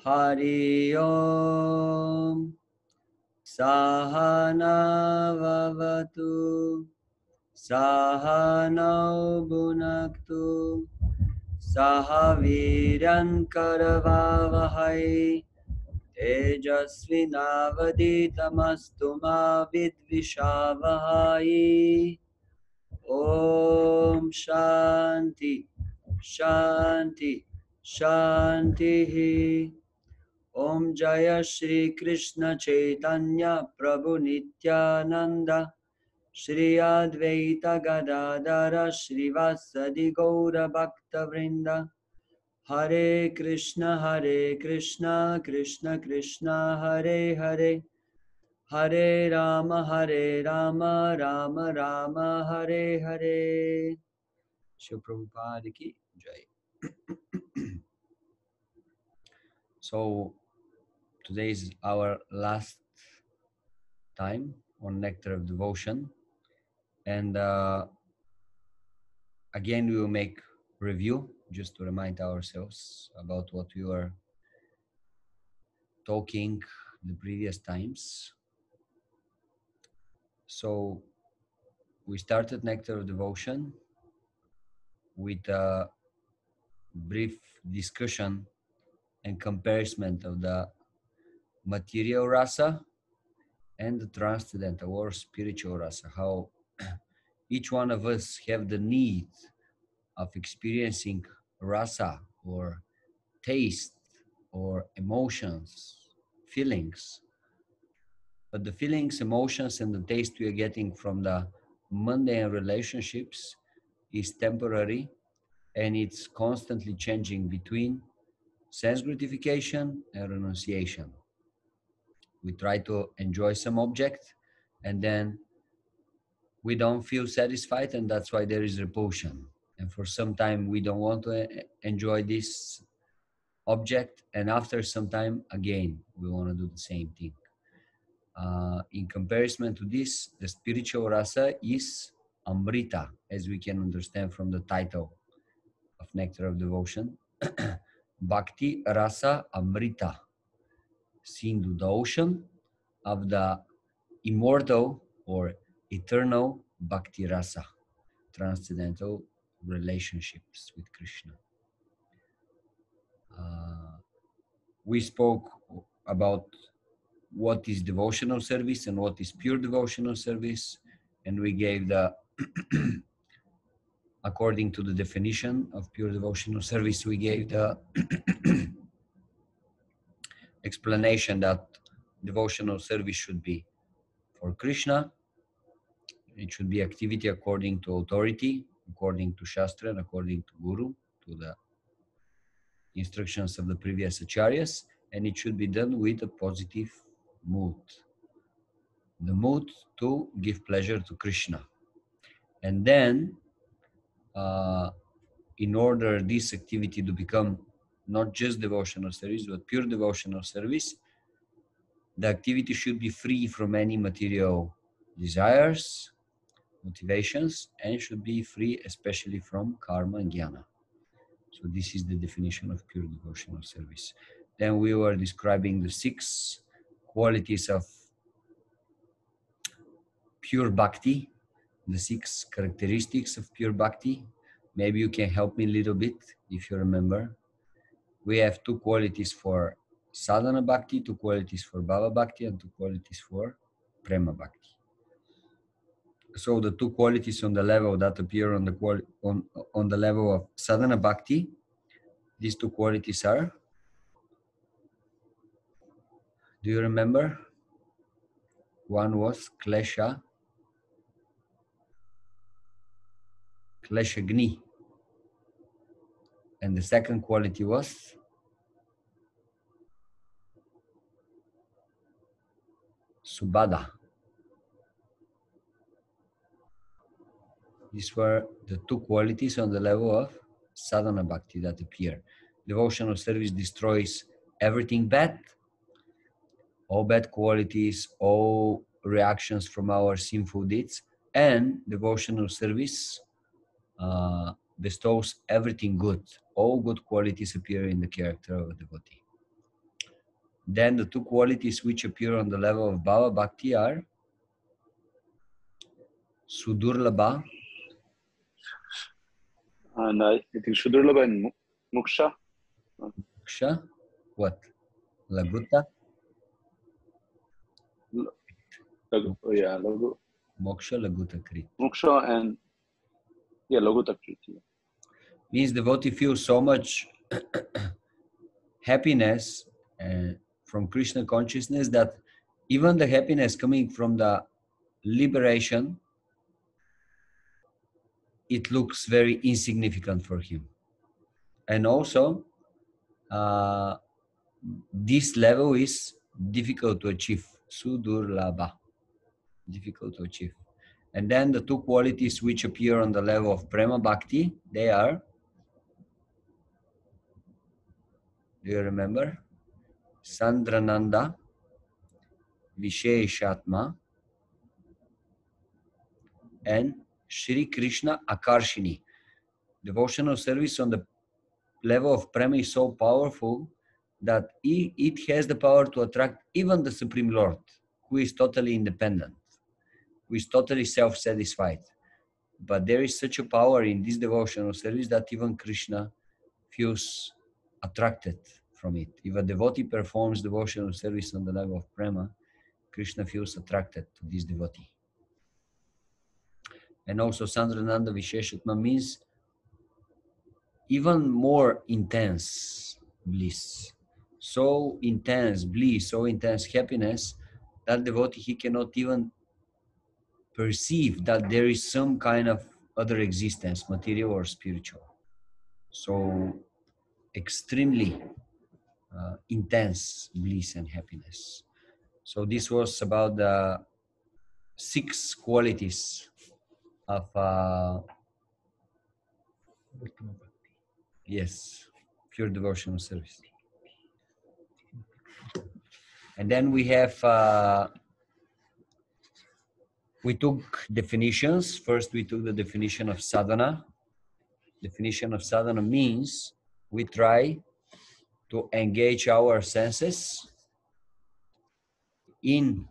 Hari Om. Sahana Vavatu. Sahanau Bhunaktu. Sahaviryan Karavavahai. Tejasvinavaditamastu ma vidvishavahai. Om Shanti, Shanti, Shanti. Om Jaya Shri Krishna Chaitanya Prabhu Nityananda Shri Advaita Gadadara Shri Vasadi Gaura Bhakta Vrinda Hare Krishna, Krishna Krishna, Hare Hare, Hare Rama, Rama Rama, Hare Hare. Shri Prabhupada ki Jai. So today is our last time on Nectar of Devotion, and again we will make review just to remind ourselves about what we were talking the previous times. So we started Nectar of Devotion with a brief discussion and comparison of the material rasa and the transcendental or spiritual rasa, how each one of us have the need of experiencing rasa or taste or emotions, feelings. But the feelings, emotions, and the taste we are getting from the mundane relationships is temporary, and it's constantly changing between sense gratification and renunciation. We try to enjoy some object, and then we don't feel satisfied, and that's why there is repulsion. And for some time, we don't want to enjoy this object, and after some time, again, we want to do the same thing. In comparison to this, the spiritual rasa is Amrita, as we can understand from the title of Nectar of Devotion. Bhakti Rasa Amrita, Sindhu, the ocean of the immortal or eternal Bhakti Rasa, transcendental relationships with Krishna. We spoke about what is devotional service and what is pure devotional service, and we gave the according to the definition of pure devotional service, we gave the explanation that devotional service should be for Krishna. It should be activity according to authority, according to Shastra, and according to Guru, to the instructions of the previous acharyas, and it should be done with a positive mood. The mood to give pleasure to Krishna. And then, in order this activity to become not just devotional service, but pure devotional service, the activity should be free from any material desires, motivations, and should be free especially from karma and jnana. So this is the definition of pure devotional service. Then we were describing the 6 qualities of pure bhakti, the 6 characteristics of pure bhakti. Maybe you can help me a little bit if you remember. We have 2 qualities for sadhana bhakti, 2 qualities for bhava bhakti, and 2 qualities for prema bhakti. So the 2 qualities on the level that appear on the level of sadhana bhakti, these 2 qualities are, do you remember? One was klesha gni, and the second quality was subhada. These were the 2 qualities on the level of sadhana bhakti that appear. Devotional service destroys everything bad, all bad qualities, all reactions from our sinful deeds, and devotional service bestows everything good. All good qualities appear in the character of a devotee. Then the two qualities which appear on the level of Bhava Bhakti are Sudurlabha. And I think Shudurlabha and Muksha. Moksha. What? Laguta? Yeah, Lagu. Moksha, Laguta, Krit. Muksha and Laguta Kriti. Means devotee feels so much happiness from Krishna consciousness that even the happiness coming from the liberation, it looks very insignificant for him. And also, this level is difficult to achieve. Sudurlabha. Difficult to achieve. And then the two qualities which appear on the level of Prema Bhakti, they are, do you remember? Sandrananda, Visheshatma, and Shri Krishna Akarshini. Devotional service on the level of Prema is so powerful that it has the power to attract even the Supreme Lord, who is totally independent, who is totally self-satisfied. But there is such a power in this devotional service that even Krishna feels attracted from it. If a devotee performs devotional service on the level of Prema, Krishna feels attracted to this devotee. And also Sandrananda Visheshatma means even more intense bliss. So intense bliss, so intense happiness, that devotee, he cannot even perceive that there is some kind of other existence, material or spiritual. So extremely intense bliss and happiness. So this was about the 6 qualities of yes, pure devotional service. And then we have we took definitions. First, we took the definition of sadhana. Definition of sadhana means we try to engage our senses in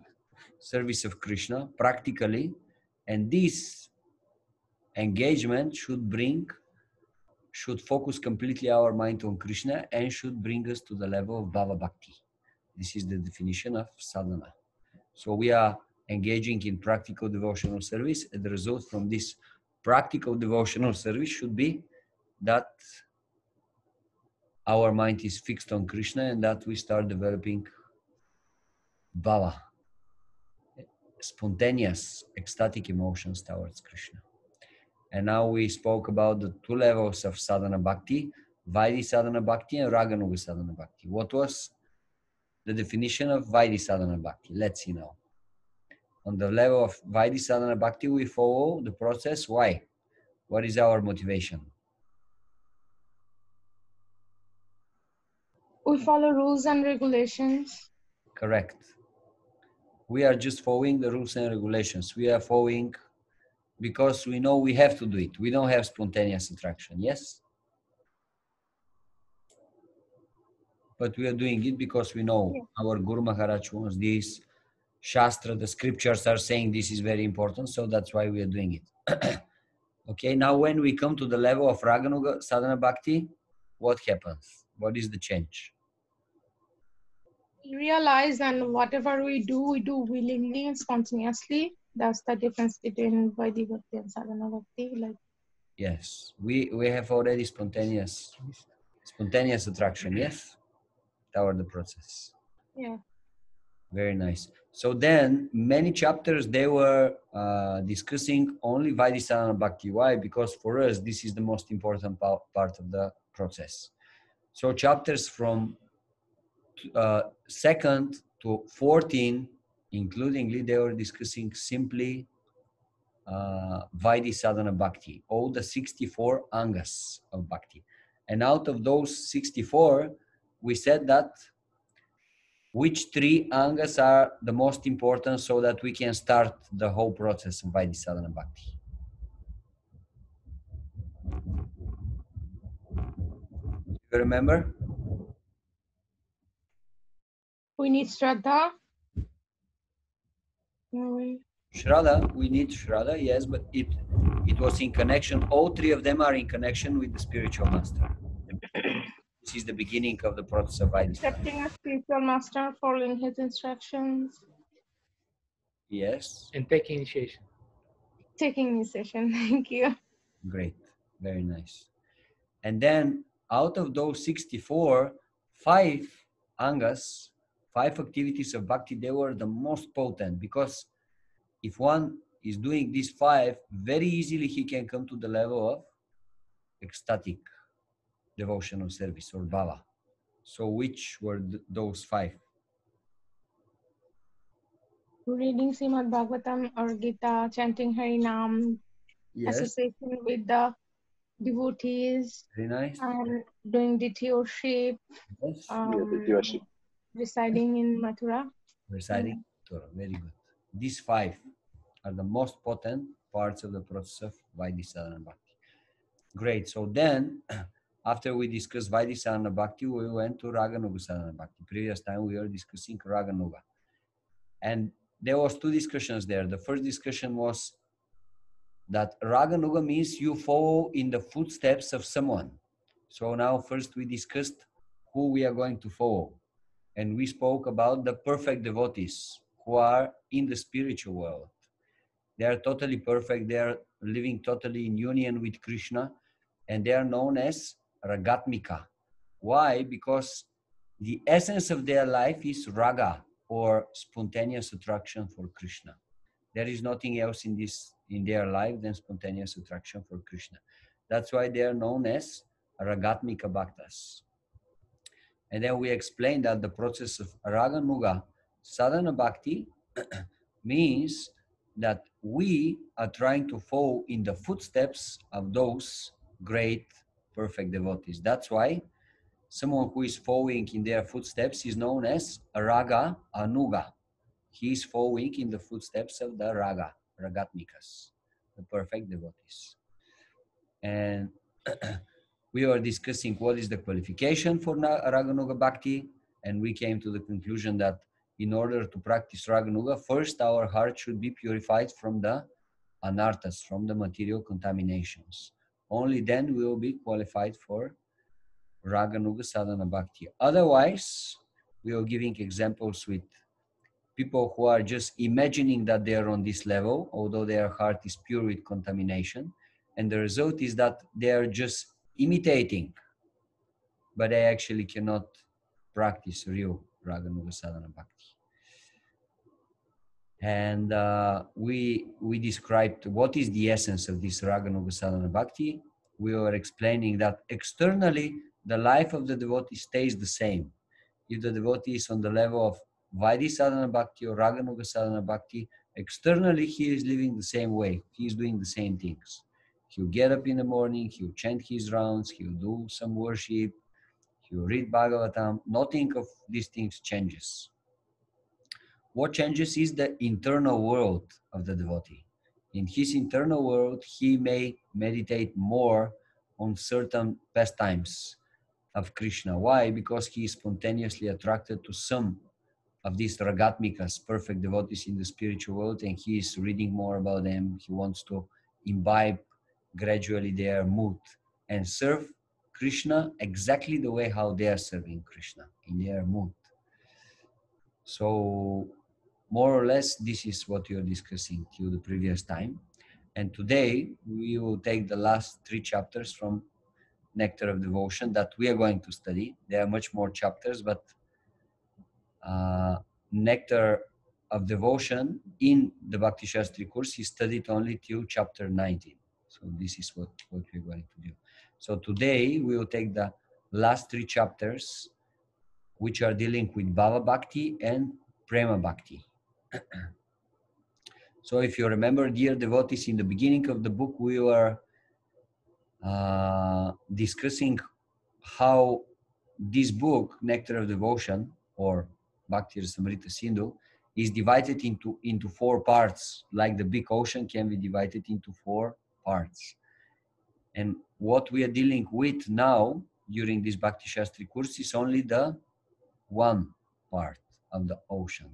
service of Krishna practically, and this engagement should focus completely our mind on Krishna and should bring us to the level of Bhava Bhakti. This is the definition of sadhana. So we are engaging in practical devotional service, and the result from this practical devotional service should be that our mind is fixed on Krishna and that we start developing bhava, spontaneous, ecstatic emotions towards Krishna. And now we spoke about the 2 levels of sadhana bhakti, Vaidhi sadhana bhakti and Raganuga sadhana bhakti. What was the definition of Vaidhi sadhana bhakti? Let's see now. On the level of Vaidhi sadhana bhakti, we follow the process. Why? What is our motivation? We follow rules and regulations. Correct. We are just following the rules and regulations. We are following because we know we have to do it. We don't have spontaneous attraction, yes? But we are doing it because we know our Guru Maharaj wants this. Shastra, the scriptures are saying this is very important, so that's why we are doing it. Okay, now when we come to the level of Raganuga Sadhana Bhakti, what happens? What is the change? We realize and whatever we do willingly and spontaneously. That's the difference between Vaidhi Bhakti and Sadhana Bhakti. Like, yes, we have already spontaneous attraction, yes, toward the process. yeah. Very nice. So then many chapters, they were discussing only Vaidhi Sadhana Bhakti. Why? Because for us, this is the most important part of the process. So chapters from 2nd to 14, including, they were discussing simply Vaidhi Sadhana Bhakti, all the 64 angas of Bhakti. And out of those 64, we said that which 3 angas are the most important so that we can start the whole process of Vaidhi Sadhana Bhakti. You remember? We need Shraddha. Shraddha, we need Shraddha, yes, but it was in connection. All three of them are in connection with the spiritual master. This is the beginning of the process of Vaidhi. Accepting a spiritual master, following his instructions. Yes. And taking initiation. Taking initiation. Thank you. Great. Very nice. And then out of those 64, 5 angas, 5 activities of bhakti, they were the most potent, because if one is doing these 5, very easily he can come to the level of ecstatic devotional service or bhava. So which were those 5? Reading Srimad Bhagavatam or Gita, chanting Harinam, Yes. association with the devotees, Very nice. and doing Ditthi worship, Yes. Ditthi worship. residing in Mathura. Reciting Torah. Very good. These 5 are the most potent parts of the process of Vaidhi Sadhana Bhakti. Great. So then, after we discussed Vaidhi Sadhana Bhakti, we went to Raganuga Sadhana Bhakti. Previous time we were discussing Raganuga. And there was 2 discussions there. The first discussion was that Raganuga means you follow in the footsteps of someone. So now first we discussed who we are going to follow. And we spoke about the perfect devotees who are in the spiritual world. They are totally perfect. They are living totally in union with Krishna. And they are known as Ragatmika. Why? Because the essence of their life is raga, or spontaneous attraction for Krishna. There is nothing else in their life than spontaneous attraction for Krishna. That's why they are known as Ragatmika Bhaktas. And then we explained that the process of Raganuga Sadhana Bhakti means that we are trying to follow in the footsteps of those great, perfect devotees. That's why someone who is following in their footsteps is known as Raga Anuga. He is following in the footsteps of the Ragatmikas, the perfect devotees. And we were discussing what is the qualification for Raganuga Bhakti, and we came to the conclusion that in order to practice Raganuga, first our heart should be purified from the anarthas, from the material contaminations. Only then we will be qualified for Raganuga Sadhana Bhakti. Otherwise, we are giving examples with people who are just imagining that they are on this level, although their heart is pure with contamination. And the result is that they are just imitating, but they actually cannot practice real Raganuga Sadhana Bhakti. And we described what is the essence of this Raganuga Sadhana Bhakti. We were explaining that externally, the life of the devotee stays the same. If the devotee is on the level of Vaidhi Sadhana Bhakti or Raganuga Sadhana Bhakti, externally he is living the same way. He is doing the same things. He'll get up in the morning, he'll chant his rounds, he'll do some worship, he'll read Bhagavatam. Nothing of these things changes. What changes is the internal world of the devotee. In his internal world, he may meditate more on certain pastimes of Krishna. Why? Because he is spontaneously attracted to some of these Ragatmikas, perfect devotees in the spiritual world, and he is reading more about them. He wants to imbibe gradually their mood and serve Krishna exactly the way how they are serving Krishna, in their mood. So more or less, this is what we are discussing till the previous time. And today we will take the last 3 chapters from Nectar of Devotion that we are going to study. There are much more chapters, but Nectar of Devotion in the Bhakti Shastri course is studied only till chapter 19. So this is what we're going to do. So today we will take the last 3 chapters, which are dealing with Bhava Bhakti and Prema Bhakti. So if you remember, dear devotees, in the beginning of the book, we were discussing how this book, Nectar of Devotion, or Bhakti Rasamrita Sindhu, is divided into 4 parts, like the big ocean can be divided into 4 parts. And what we are dealing with now during this Bhakti Shastri course is only the 1 part of the ocean.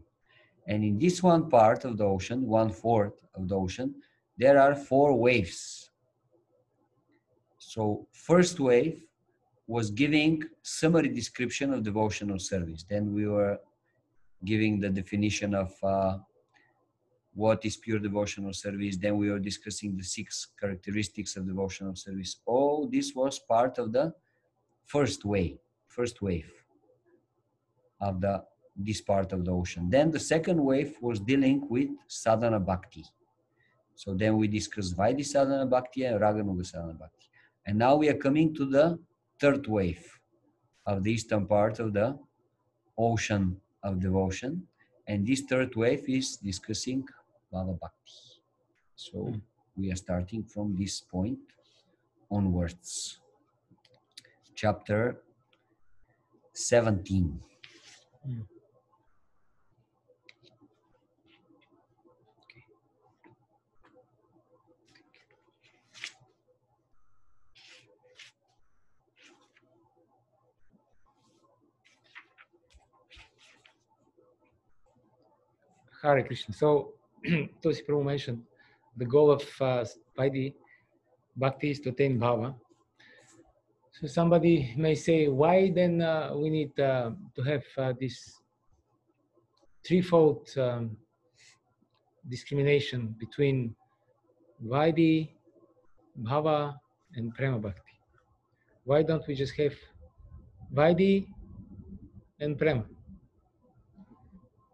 And in this one part of the ocean, 1/4 of the ocean, there are 4 waves. So first wave was giving summary description of devotional service. Then we were giving the definition of what is pure devotional service. Then we were discussing the 6 characteristics of devotional service. All this was part of the first wave of this part of the ocean. Then the second wave was dealing with sadhana bhakti. So then we discussed Vaidhi sadhana bhakti and Raganuga sadhana bhakti. And now we are coming to the third wave of the eastern part of the ocean of devotion. And this third wave is discussing Bhava Bhakti. So we are starting from this point onwards. Chapter 17. Hare Krishna. So, Tulsi Prabhu mentioned the goal of Vaidhi Bhakti is to attain Bhava. So somebody may say, why then we need to have this threefold discrimination between Vaidhi, Bhava, and Prema Bhakti? Why don't we just have Vaidhi and Prema?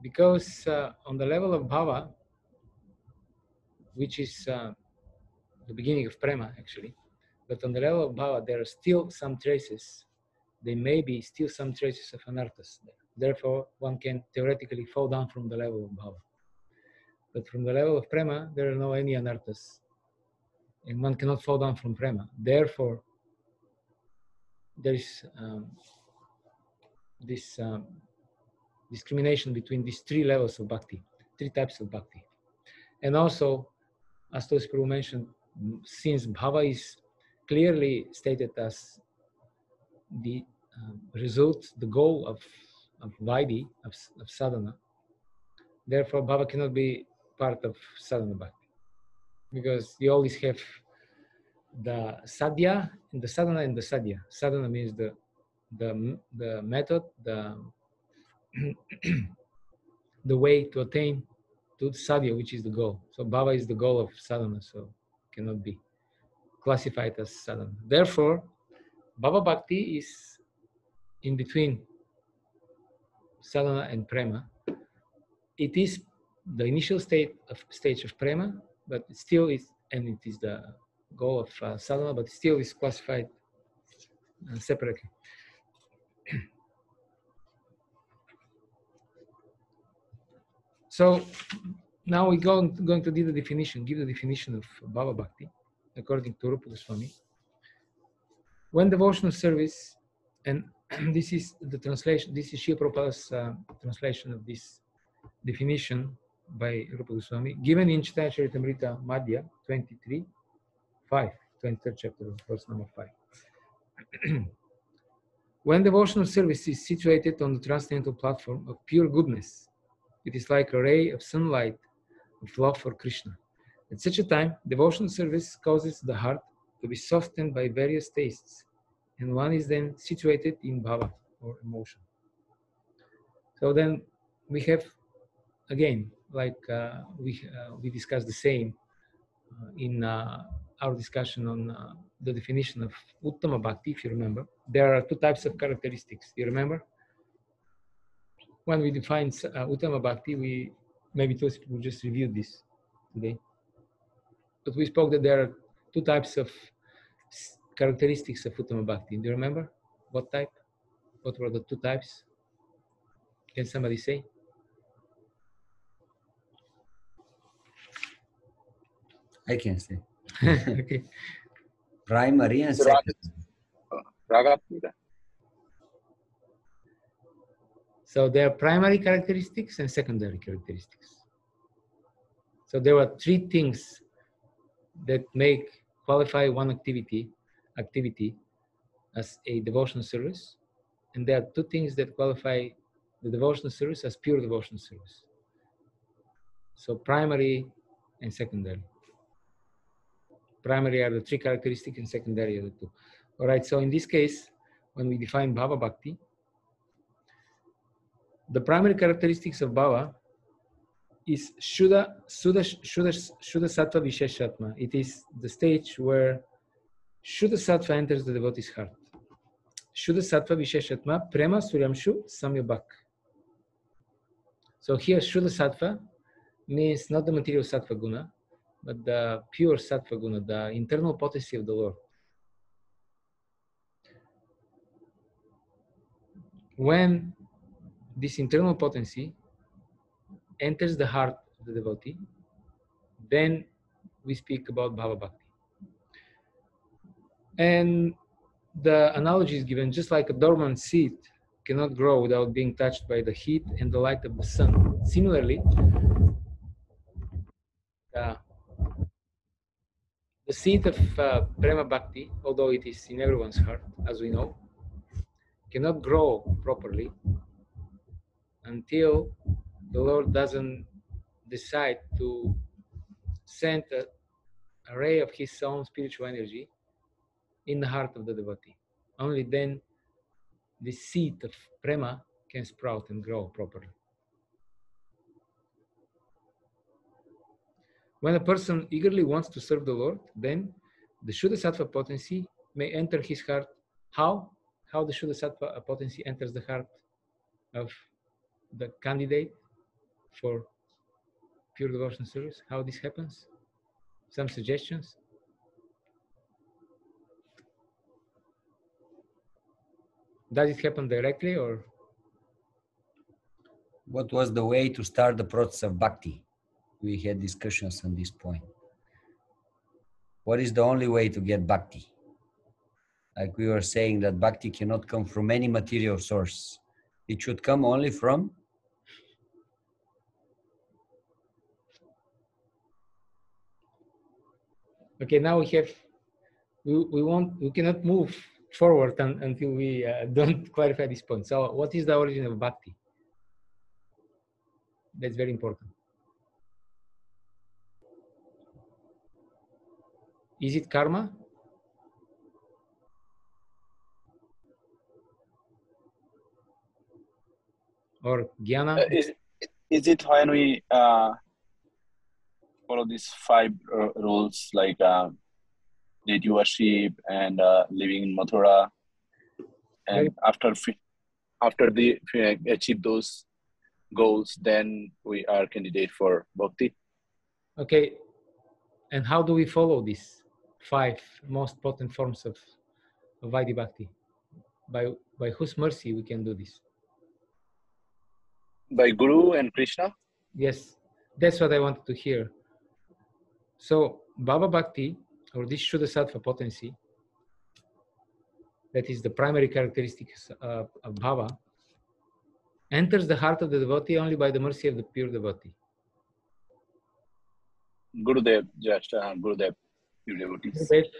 Because on the level of Bhava, which is the beginning of Prema actually, but on the level of Bhava, there are still some traces. There may be still some traces of anarthas there. Therefore, one can theoretically fall down from the level of Bhava. But from the level of Prema, there are no any anarthas. And one cannot fall down from Prema. Therefore, there is this discrimination between these 3 levels of Bhakti, 3 types of Bhakti. And also, as Tulsi Prabhu mentioned, since Bhava is clearly stated as the result, the goal of Vaidhi, of sadhana, therefore Bhava cannot be part of sadhana bhakti. Because you always have the sadhya and the sadhana and the sadhya. Sadhana means the method, the way to attain to sadhya, which is the goal. So Bhava is the goal of sadhana, so cannot be classified as sadhana. Therefore, Bhava Bhakti is in between sadhana and prema. It is the initial stage of prema, but it still is, and it is the goal of sadhana, but still is classified separately. So now we're going to give the definition of Bhava Bhakti according to Rupa Goswami. When devotional service, and this is the translation, this is Srila Prabhupada's translation of this definition by Rupa Goswami, given in Chaitanya Charitamrita Madhya 23:5, 23rd chapter, verse number 5. When devotional service is situated on the transcendental platform of pure goodness, it is like a ray of sunlight of love for Krishna. At such a time, devotional service causes the heart to be softened by various tastes, and one is then situated in bhava, or emotion. So then we have, again, like we discussed the same in our discussion on the definition of Uttama Bhakti, if you remember. There are 2 types of characteristics. You remember? When we define Uttama Bhakti, maybe Tulsi will just review this today. But we spoke that there are 2 types of characteristics of Uttama Bhakti. Do you remember what type? What were the 2 types? Can somebody say? I can say. Okay. Primary and secondary. Ragatmika. So there are primary characteristics and secondary characteristics. So there are 3 things that qualify one activity as a devotional service, and there are 2 things that qualify the devotional service as pure devotional service. So primary and secondary. Primary are the three characteristics and secondary are the two. All right, so in this case, when we define Bhava Bhakti, the primary characteristics of Bhava is Shuddha Sattva Visheshatma. It is the stage where Shuddha Sattva enters the devotee's heart. Shuddha Sattva Visheshatma Prema Suryamshu Samyabhak. So here Shuddha Sattva means not the material Sattva Guna, but the pure Sattva Guna, the internal potency of the Lord. When this internal potency enters the heart of the devotee, then we speak about Bhava Bhakti. And the analogy is given, just like a dormant seed cannot grow without being touched by the heat and the light of the sun. Similarly, the seed of Prema Bhakti, although it is in everyone's heart, as we know, cannot grow properly until the Lord doesn't decide to send a ray of His own spiritual energy in the heart of the devotee. Only then the seed of Prema can sprout and grow properly. When a person eagerly wants to serve the Lord, then the Shuddha Sattva potency may enter his heart. How? How the Shuddha Sattva potency enters the heart of the candidate for pure devotional service? How this happens? Some suggestions? Does it happen directly or? What was the way to start the process of bhakti? We had discussions on this point. What is the only way to get bhakti? Like we were saying that bhakti cannot come from any material source. It should come only from? Okay, now we cannot move forward until we don't clarify this point. So what is the origin of bhakti? That's very important. Is it karma? Or jnana? Is it when we follow these 5 rules like deity worship and living in Mathura, and after they achieve those goals, then we are candidate for bhakti? Okay, and how do we follow these 5 most potent forms of Vaidhi Bhakti? By whose mercy we can do this? By Guru and Krishna? Yes, that's what I wanted to hear. So Bhava Bhakti, or this Shuddha Sattva potency, that is the primary characteristics of Bhava, enters the heart of the devotee only by the mercy of the pure devotee. Gurudev, just Gurudev, pure devotees. Gurudev,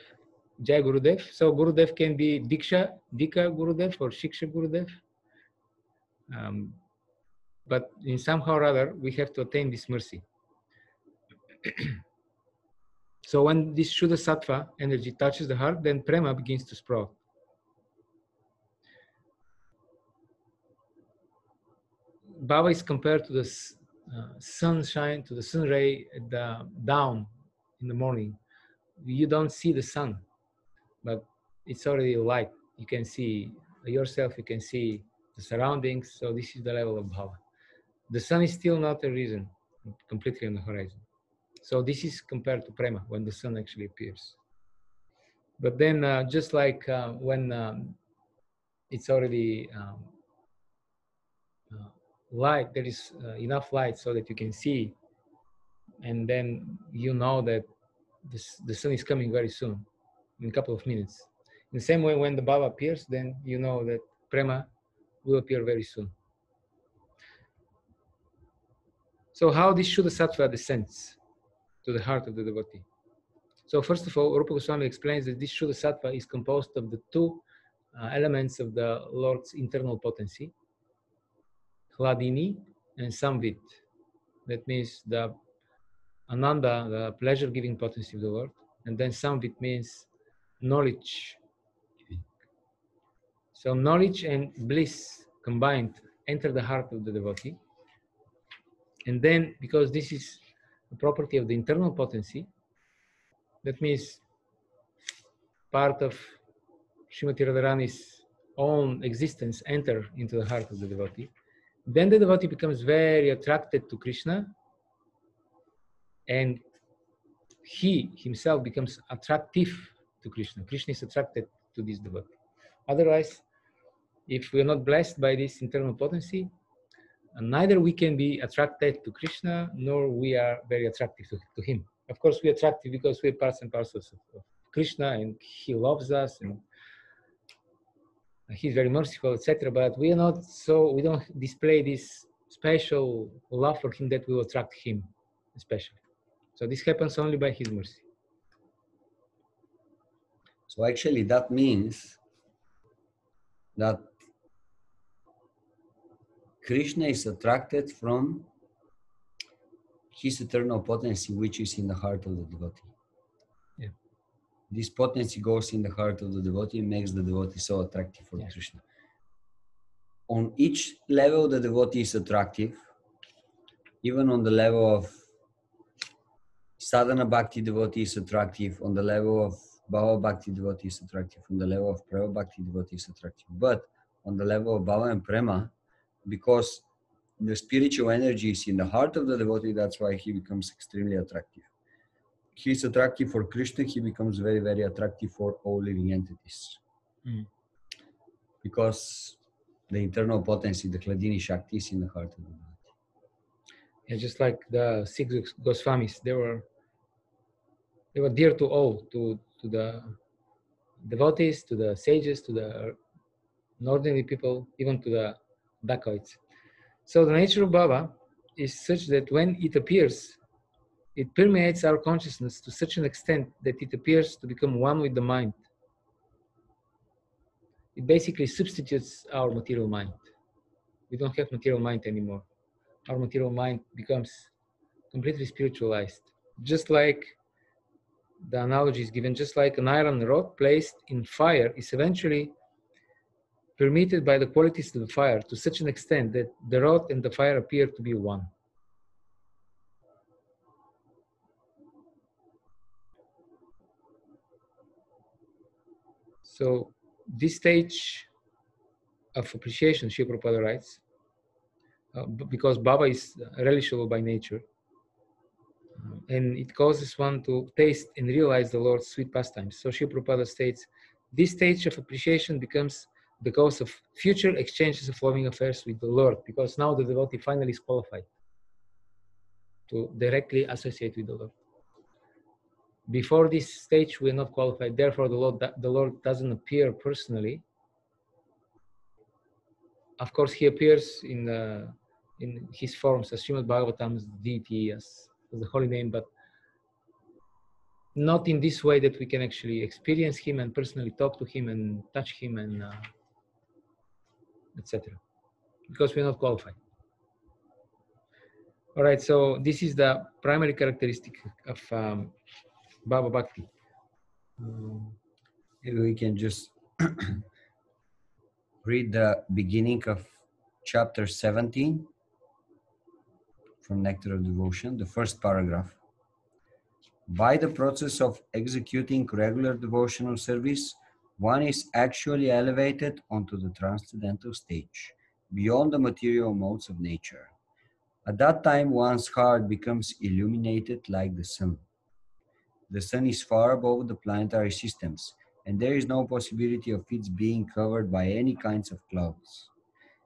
Jai Gurudev. So Gurudev can be Dika Gurudev or Shiksha Gurudev. But in somehow or other, we have to attain this mercy. So when this Shuddha Sattva energy touches the heart, then Prema begins to sprout. Bhava is compared to the sunshine, to the sun ray at the dawn in the morning. You don't see the sun, but it's already light. You can see yourself, you can see the surroundings. So this is the level of Bhava. The sun is still not a reason, completely on the horizon. So this is compared to Prema, when the sun actually appears. But then just like when it's already light, there is enough light so that you can see, and then you know that the sun is coming very soon, in a couple of minutes. In the same way, when the Bhava appears, then you know that Prema will appear very soon. So how this Shuddha Sattva descends to the heart of the devotee? So first of all, Rupa Goswami explains that this Shuddha Sattva is composed of the 2 elements of the Lord's internal potency, Hladini, and Samvit. That means the Ananda, the pleasure-giving potency of the Lord. And then Samvit means knowledge. So knowledge and bliss combined enter the heart of the devotee. And then, because this is a property of the internal potency, that means part of Srimati Radharani's own existence enter into the heart of the devotee. Then the devotee becomes very attracted to Krishna, and he himself becomes attractive to Krishna. Krishna is attracted to this devotee. Otherwise, if we are not blessed by this internal potency, neither we can be attracted to Krishna, nor we are very attractive to him. Of course, we are attractive because we are parts and parcels of Krishna, and he loves us, and he's very merciful, etc. But we are not so, we don't display this special love for him that will attract him, especially. So this happens only by his mercy. So actually that means that Krishna is attracted from his eternal potency, which is in the heart of the devotee. Yeah. This potency goes in the heart of the devotee and makes the devotee so attractive for Krishna. On each level, the devotee is attractive. Even on the level of sadhana bhakti devotee is attractive. On the level of bhava bhakti devotee is attractive. On the level of prema bhakti devotee is attractive. But on the level of bhava and prema, because the spiritual energy is in the heart of the devotee, that's why he becomes extremely attractive. He is attractive for Krishna, he becomes very, very attractive for all living entities. Because the internal potency, the Hladini Shakti, is in the heart of the devotee. And just like the six Goswamis, they were dear to all, to the devotees, to the sages, to the ordinary people, even to the dacoits. So the nature of Baba is such that when it appears, it permeates our consciousness to such an extent that it appears to become one with the mind. It basically substitutes our material mind. We don't have material mind anymore. Our material mind becomes completely spiritualized. Just like the analogy is given, just like an iron rod placed in fire is eventually permeated by the qualities of the fire to such an extent that the rod and the fire appear to be one. So this stage of appreciation, Srila Prabhupada writes, because Baba is relishable by nature, and it causes one to taste and realize the Lord's sweet pastimes. So Srila Prabhupada states, this stage of appreciation becomes the cause of future exchanges of loving affairs with the Lord, because now the devotee finally is qualified to directly associate with the Lord. Before this stage, we are not qualified. Therefore, the Lord doesn't appear personally. Of course, he appears in his forms as Srimad Bhagavatam's deity, as the holy name, but not in this way that we can actually experience him and personally talk to him and touch him and etc. Because we're not qualified. All right, so this is the primary characteristic of Baba Bhakti. Maybe we can just read the beginning of chapter 17 from Nectar of Devotion, the first paragraph. By the process of executing regular devotional service, one is actually elevated onto the transcendental stage, beyond the material modes of nature. At that time, one's heart becomes illuminated like the sun. The sun is far above the planetary systems, and there is no possibility of its being covered by any kinds of clouds.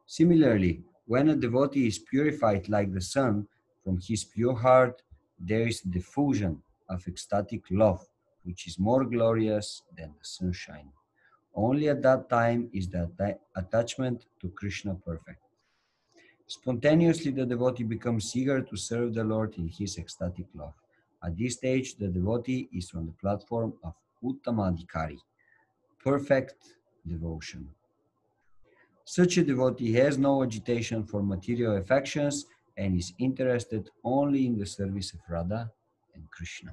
Similarly, when a devotee is purified like the sun from his pure heart, there is diffusion of ecstatic love, which is more glorious than the sunshine. Only at that time is the attachment to Krishna perfect. Spontaneously, the devotee becomes eager to serve the Lord in his ecstatic love. At this stage, the devotee is on the platform of Uttamadhikari, perfect devotion. Such a devotee has no agitation for material affections and is interested only in the service of Radha and Krishna.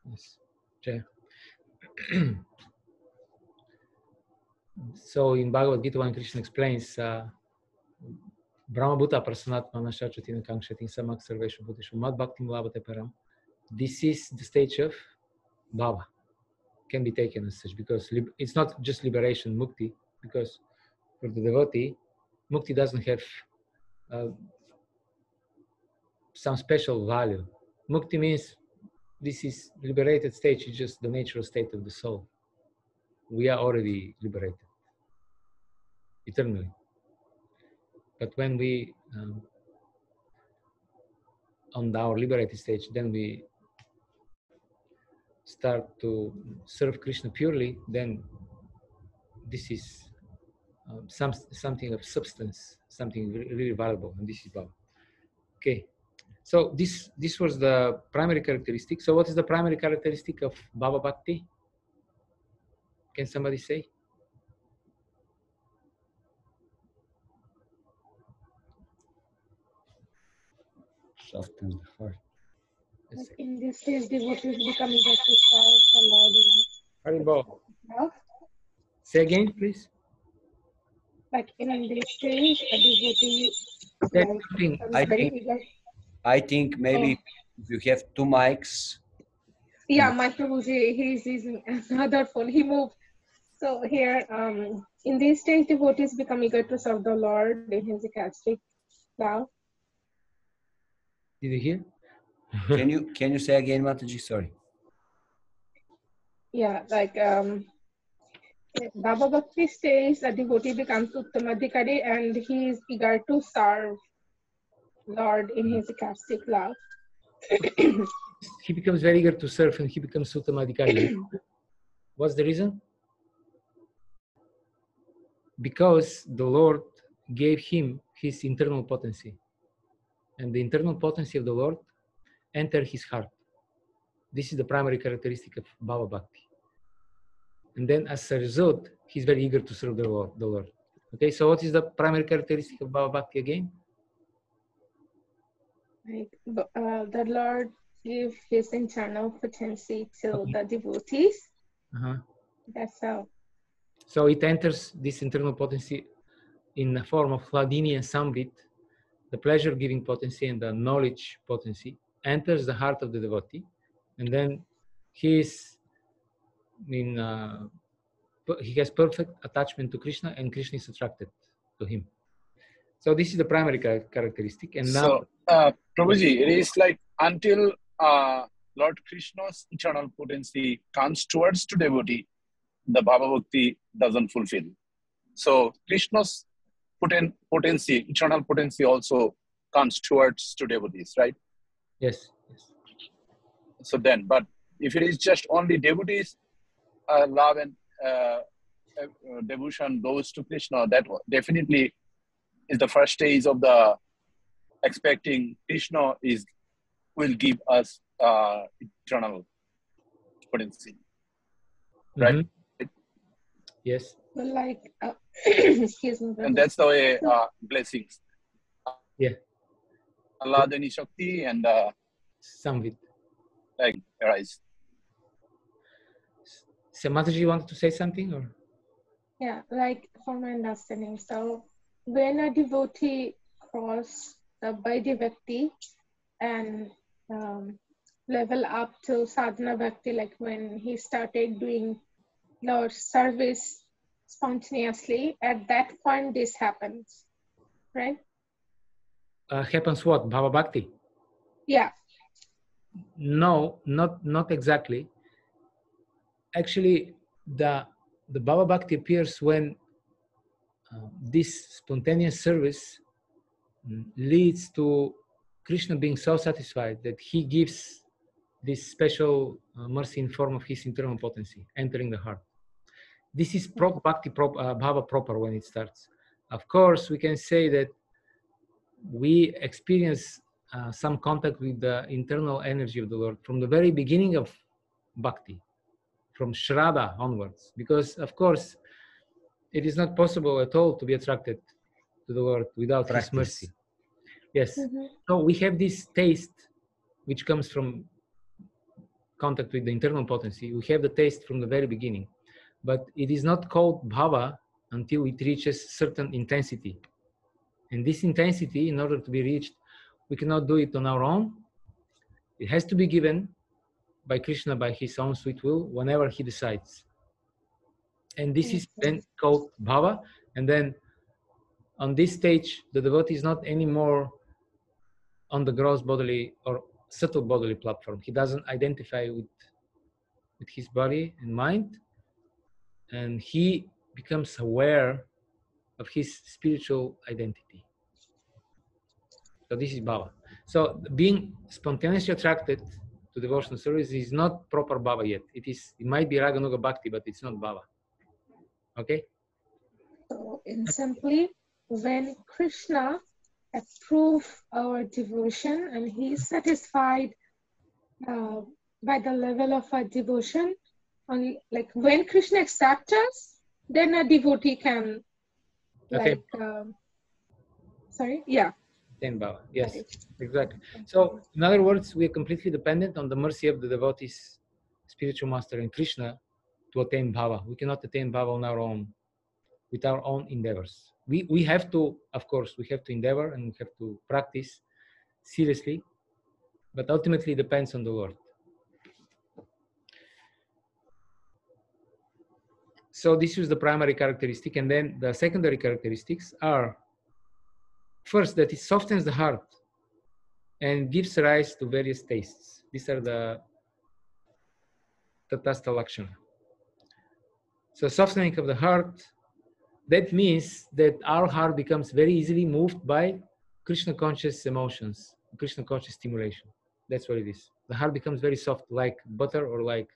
Yes. Okay. So in Bhagavad Gita, when Krishna explains Brahma Bhuta Prasanatma Nashachatina Kangshatin Samak Sarveshu Bhuteshu Mad Bhaktim Lavate Param, this is the stage of Bhava. Can be taken as such because it's not just liberation, mukti, because for the devotee, mukti doesn't have some special value. Mukti means this is liberated stage, it's just the natural state of the soul. We are already liberated eternally. But when we, on our liberated stage, then we start to serve Krishna purely, then this is something of substance, something really valuable, and this is Bhava. Okay, so this was the primary characteristic. So what is the primary characteristic of Bhava Bhakti? Can somebody say? Softens the heart. Let's see. In this case, devotees become eager to serve the Lord in Haribol. love. Say again, please. Like in this stage, a devotee Say like, something. becomes very eager. I think maybe if you have two mics. Yeah, my Prabhuji, he's using another phone. He moved. So here, in this stage, devotees become eager to serve the Lord in his ecstatic love. Did you hear? Can you say again, Mataji? Sorry. Yeah, like Bhava Bhakti stage, a devotee becomes Uttamadhikari and he is eager to serve Lord in his ecstatic love. He becomes very eager to serve and he becomes Uttamadhikari. What's the reason? Because the Lord gave him his internal potency. And the internal potency of the Lord entered his heart. This is the primary characteristic of Bhava Bhakti. And then as a result, he's very eager to serve the Lord. Okay, so what is the primary characteristic of Bhava Bhakti again? Like, the Lord gives his internal potency to the devotees. That's how. So it enters this internal potency in the form of Hladini and Samvit, the pleasure-giving potency and the knowledge potency enters the heart of the devotee, and then he has perfect attachment to Krishna, and Krishna is attracted to him. So this is the primary characteristic. And now, Prabhuji, it is like until Lord Krishna's eternal potency comes towards to devotee, the Bhava Bhakti doesn't fulfill. So Krishna's potency, eternal potency also comes towards to devotees, right? Yes. So then, but if it is just only devotees, love and devotion goes to Krishna, that definitely is the first stage of the expecting Krishna will give us eternal potency, right? Mm-hmm. Yes. Like, excuse me. And that's the way blessings. Yeah. Alladani Shakti and Samvit. like arise. So Mataji, you wanted to say something? Or? Yeah, like for my understanding. So when a devotee crosses the Vaidhi Bhakti and level up to Sadhana Bhakti, like when he started doing Lord's service spontaneously, at that point this happens, right? Happens what? Bhava Bhakti? Yeah. No, not exactly. Actually, the Bhava Bhakti appears when this spontaneous service leads to Krishna being so satisfied that he gives this special mercy in form of his internal potency entering the heart. This is Bhakti Bhava proper when it starts. Of course, we can say that we experience some contact with the internal energy of the Lord from the very beginning of Bhakti, from Shraddha onwards, because of course it is not possible at all to be attracted to the Lord without His Practice. mercy. Yes. Mhm. So we have this taste, which comes from contact with the internal potency. We have the taste from the very beginning, but it is not called bhava until it reaches certain intensity. And this intensity, in order to be reached, we cannot do it on our own. It has to be given by Krishna by His own sweet will whenever He decides. And this is then called bhava. And then on this stage, the devotee is not anymore on the gross bodily or subtle bodily platform. He doesn't identify with his body and mind, and he becomes aware of his spiritual identity. So this is bhava. So being spontaneously attracted to devotional service is not proper bhava yet. It might be raganuga bhakti, but it's not bhava. Okay? So in simply, when Krishna approves our devotion and he is satisfied by the level of our devotion, only like when Krishna accepts us, then a devotee can Okay. Sorry, yeah. Then bhava, yes, exactly. So in other words, we are completely dependent on the mercy of the devotee's spiritual master and Krishna to attain bhava. We cannot attain bhava on our own, with our own endeavors. We have to, of course, we have to endeavor and we have to practice seriously, but ultimately it depends on the Lord. So this is the primary characteristic, and then the secondary characteristics are, first, that it softens the heart and gives rise to various tastes. These are the Tatastha Lakshana. So softening of the heart, that means that our heart becomes very easily moved by Krishna conscious emotions, Krishna conscious stimulation. That's what it is. The heart becomes very soft, like butter, or like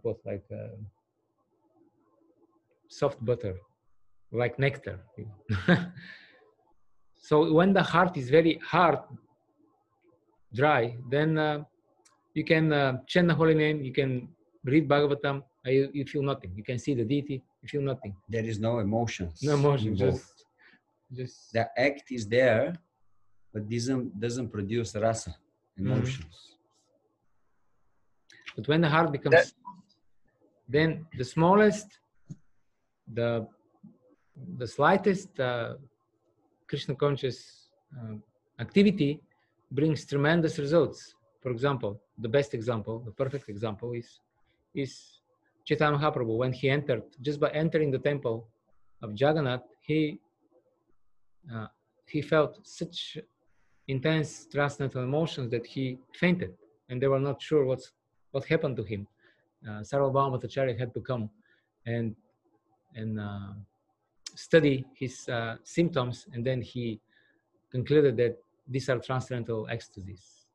what? Like soft butter, like nectar. So when the heart is very hard, dry, then you can chant the holy name, you can read Bhagavatam, you feel nothing. You can see the deity, you feel nothing. There is no emotions. No emotion, involved. just The act is there, but doesn't produce rasa, emotions. But when the heart becomes, then the smallest, the slightest Krishna conscious activity brings tremendous results. For example, the best example, the perfect example is Chaitanya Mahaprabhu. When he entered, just by entering the temple of Jagannath, he felt such intense transcendental emotions that he fainted, and they were not sure what happened to him. Sarvabhauma Bhattacharya had to come and study his symptoms, and then he concluded that these are transcendental ecstasies.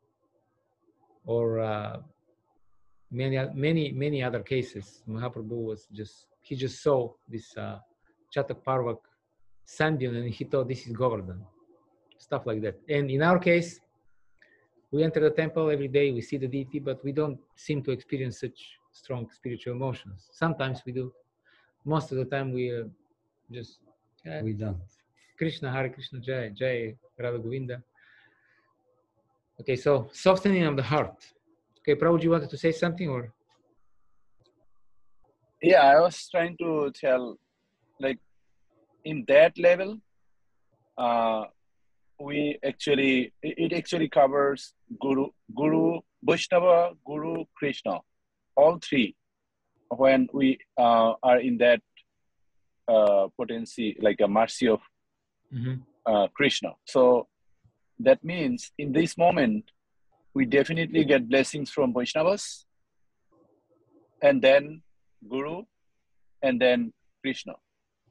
Or many other cases. Mahaprabhu just saw this Chatak Parvak sand dune and he thought this is Govardhan. Stuff like that. And in our case, we enter the temple every day, we see the deity, but we don't seem to experience such strong spiritual emotions. Sometimes we do. Most of the time we just... we don't. Krishna, Hare Krishna, Jai, Jai, Radha Govinda. Okay, so softening of the heart. Okay, Prabhuji, you wanted to say something, or? Yeah, I was trying to tell, like, in that level, it actually covers Guru, Vaishnava, Guru, Krishna, all three. When we are in that potency, like a mercy of Krishna. So that means in this moment, we definitely get blessings from Vaishnavas, and then Guru, and then Krishna.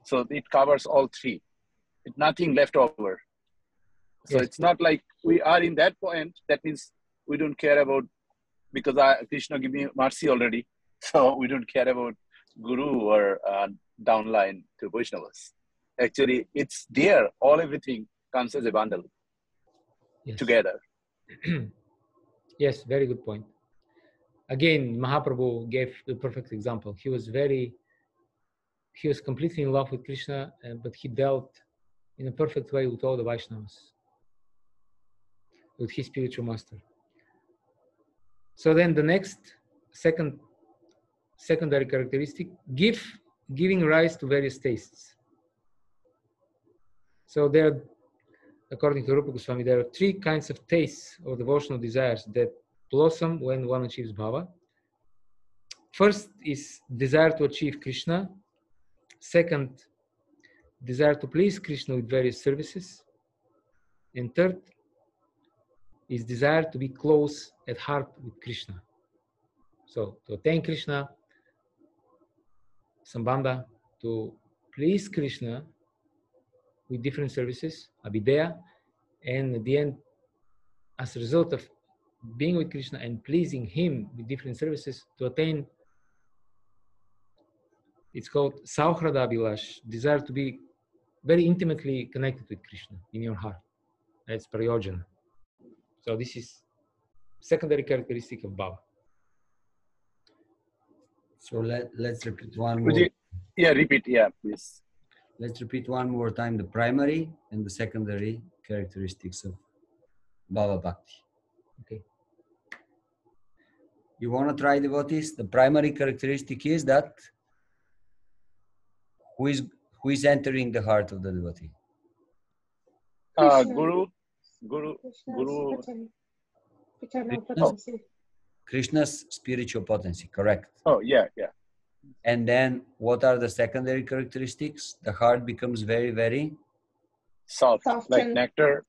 So it covers all three. It's nothing left over. So it's not like we are in that point. That means we don't care about, because Krishna gave me mercy already. So we don't care about Guru or downline to Vaishnavas. Actually, it's there. Everything comes as a bundle together. Yes, very good point. Again, Mahaprabhu gave the perfect example. He was very he was completely in love with Krishna, but he dealt in a perfect way with all the Vaishnavas, with his spiritual master. So then the next secondary characteristic, giving rise to various tastes. So there, according to Rupa Goswami, there are three kinds of tastes or devotional desires that blossom when one achieves bhava. First is desire to achieve Krishna. Second, desire to please Krishna with various services. And third is desire to be close at heart with Krishna. So to attain Krishna, Sambandha, to please Krishna with different services, Abhideya, and at the end, as a result of being with Krishna and pleasing him with different services, to attain, it's called Sauhrada Abhilash, desire to be very intimately connected with Krishna in your heart. That's Prayojana. So this is secondary characteristic of bhava. So let's repeat one more. Repeat, please. Let's repeat one more time the primary and the secondary characteristics of Bhava Bhakti. Okay. You want to try, devotees? The primary characteristic is that who is entering the heart of the devotee? Guru. Krishna's spiritual potency, correct. Oh, yeah. And then what are the secondary characteristics? The heart becomes very, very soft like nectar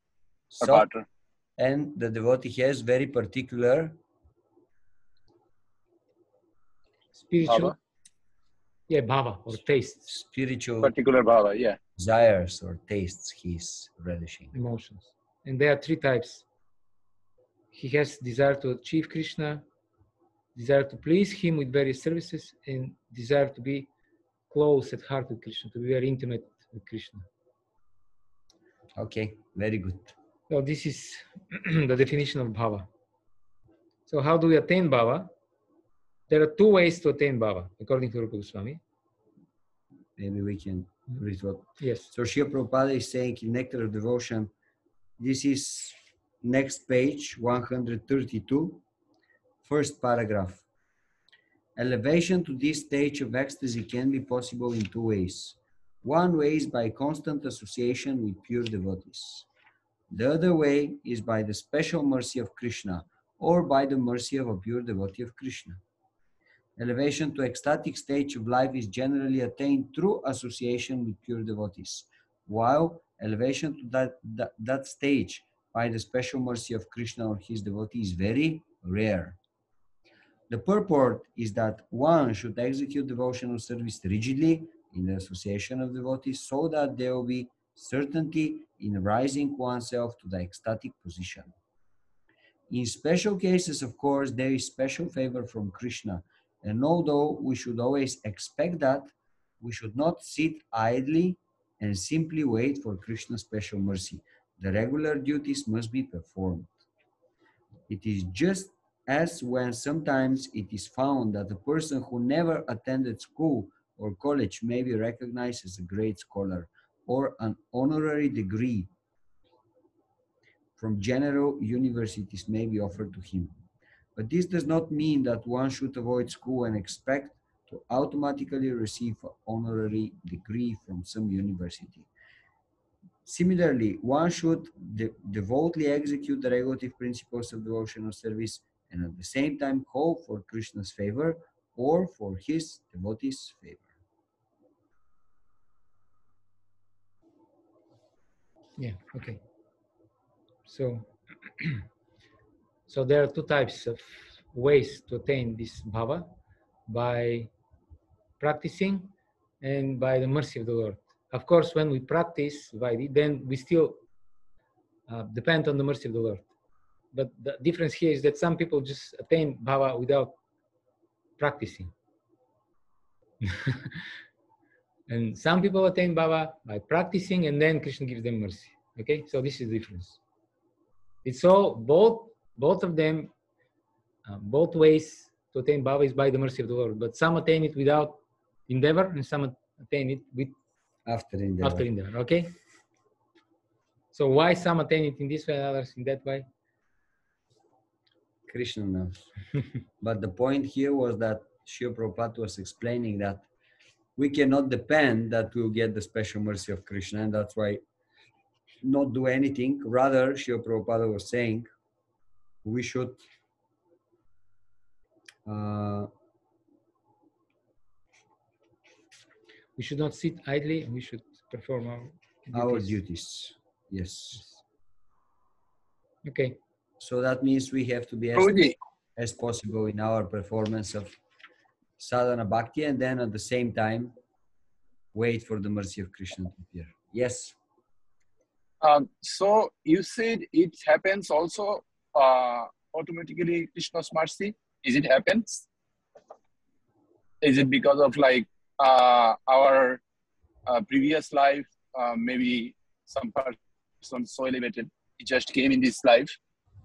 or butter. And the devotee has very particular spiritual bhava or tastes. Spiritual particular bhava, desires or tastes he's relishing. Emotions. And there are three types. He has desire to achieve Krishna, desire to please him with various services, and desire to be close at heart with Krishna, to be very intimate with Krishna. Okay, very good. So this is the definition of bhava. So how do we attain bhava? There are two ways to attain bhava, according to Rupa Goswami. Maybe we can read what. Yes. So Srila Prabhupada is saying in Nectar of Devotion, this is next page, 132, first paragraph. Elevation to this stage of ecstasy can be possible in two ways. One way is by constant association with pure devotees. The other way is by the special mercy of Krishna or by the mercy of a pure devotee of Krishna. Elevation to ecstatic stage of life is generally attained through association with pure devotees, while elevation to that stage by the special mercy of Krishna or his devotee is very rare. The purport is that one should execute devotional service rigidly in the association of devotees so that there will be certainty in rising oneself to the ecstatic position. In special cases, of course, there is special favor from Krishna, and although we should always expect that, we should not sit idly and simply wait for Krishna's special mercy. The regular duties must be performed. It is just as when sometimes it is found that a person who never attended school or college may be recognized as a great scholar, or an honorary degree from general universities may be offered to him. But this does not mean that one should avoid school and expect to automatically receive an honorary degree from some university. Similarly, one should devoutly execute the regulative principles of devotional service and at the same time hope for Krishna's favor or for his devotees' favor. Yeah, okay. So, so there are two types of ways to attain this bhava, by practicing and by the mercy of the Lord. Of course, when we practice, then we still depend on the mercy of the Lord. But the difference here is that some people just attain bhava without practicing. And some people attain bhava by practicing, and then Krishna gives them mercy. Okay, so this is the difference. It's all both of them, both ways to attain bhava is by the mercy of the Lord. But some attain it without endeavor, and some attain it with After Indra. after Indra. Okay. So why some attain it in this way and others in that way? Krishna knows. But the point here was that Srila Prabhupada was explaining that we cannot depend that we'll get the special mercy of Krishna, and that's why not do anything. Rather, Srila Prabhupada was saying we should we should not sit idly. We should perform our duties. Yes. Okay. So that means we have to be as possible in our performance of sadhana bhakti, and then at the same time wait for the mercy of Krishna to appear. Yes. So you said it happens also automatically, Krishna's mercy. Is it happens? Is it because of like our previous life? Maybe some person so elevated, he just came in this life